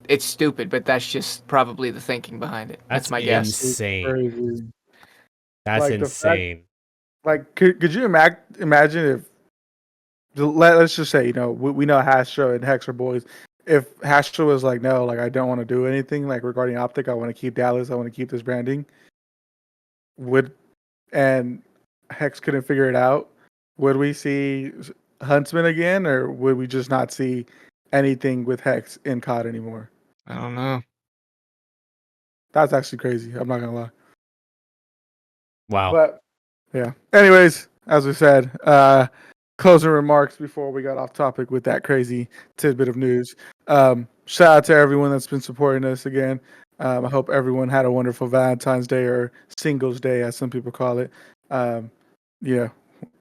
It's stupid, but that's just probably the thinking behind it. That's my guess. Insane. Crazy. That's Like the fact- insane. Like, could you imagine if let's just say, we know Hastro and Hex are boys. If Hastro was like, no, like I don't want to do anything like regarding OpTic, I want to keep Dallas, I want to keep this branding. And Hex couldn't figure it out, would we see Huntsman again, or would we just not see anything with Hex in COD anymore? I don't know. That's actually crazy. I'm not gonna lie. Wow. But yeah. Anyways, as we said, closing remarks before we got off topic with that crazy tidbit of news. Shout out to everyone that's been supporting us again. I hope everyone had a wonderful Valentine's Day, or Singles Day, as some people call it.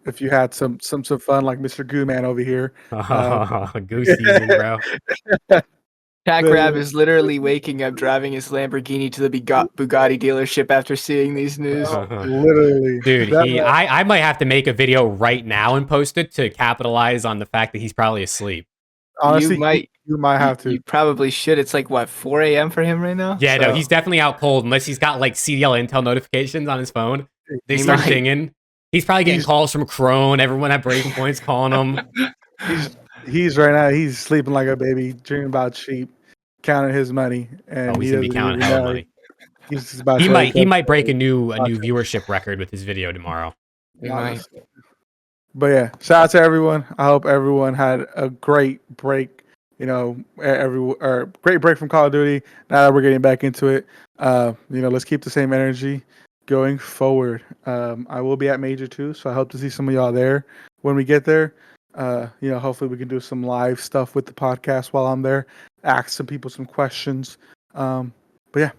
If you had some fun, like Mr. Goo Man over here. Goose season, bro. TACTICALRAB is literally waking up driving his Lamborghini to the Bugatti dealership after seeing these news. Literally. Dude, I might have to make a video right now and post it to capitalize on the fact that he's probably asleep. Honestly, you might have to. You probably should. It's like, what, 4 a.m. for him right now? Yeah, no, he's definitely out cold unless he's got like CDL Intel notifications on his phone. They start dinging. He's probably getting calls from Crone, everyone at Breakpoint's calling him. He's right now, he's sleeping like a baby, dreaming about sheep, counting his money. And he's gonna be counting hell of money. He's about he might break a new viewership record with his video tomorrow. He might. But yeah, shout out to everyone. I hope everyone had a great break. Great break from Call of Duty. Now that we're getting back into it, let's keep the same energy going forward. I will be at Major too, so I hope to see some of y'all there when we get there. Hopefully we can do some live stuff with the podcast while I'm there, ask some people some questions. But yeah,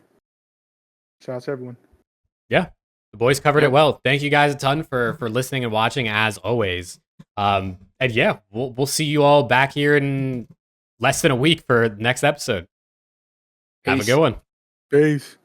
shout out to everyone. Yeah, the boys covered it well. Thank you guys a ton for listening and watching as always. And yeah, we'll see you all back here in less than a week for the next episode. Have a good one. Peace.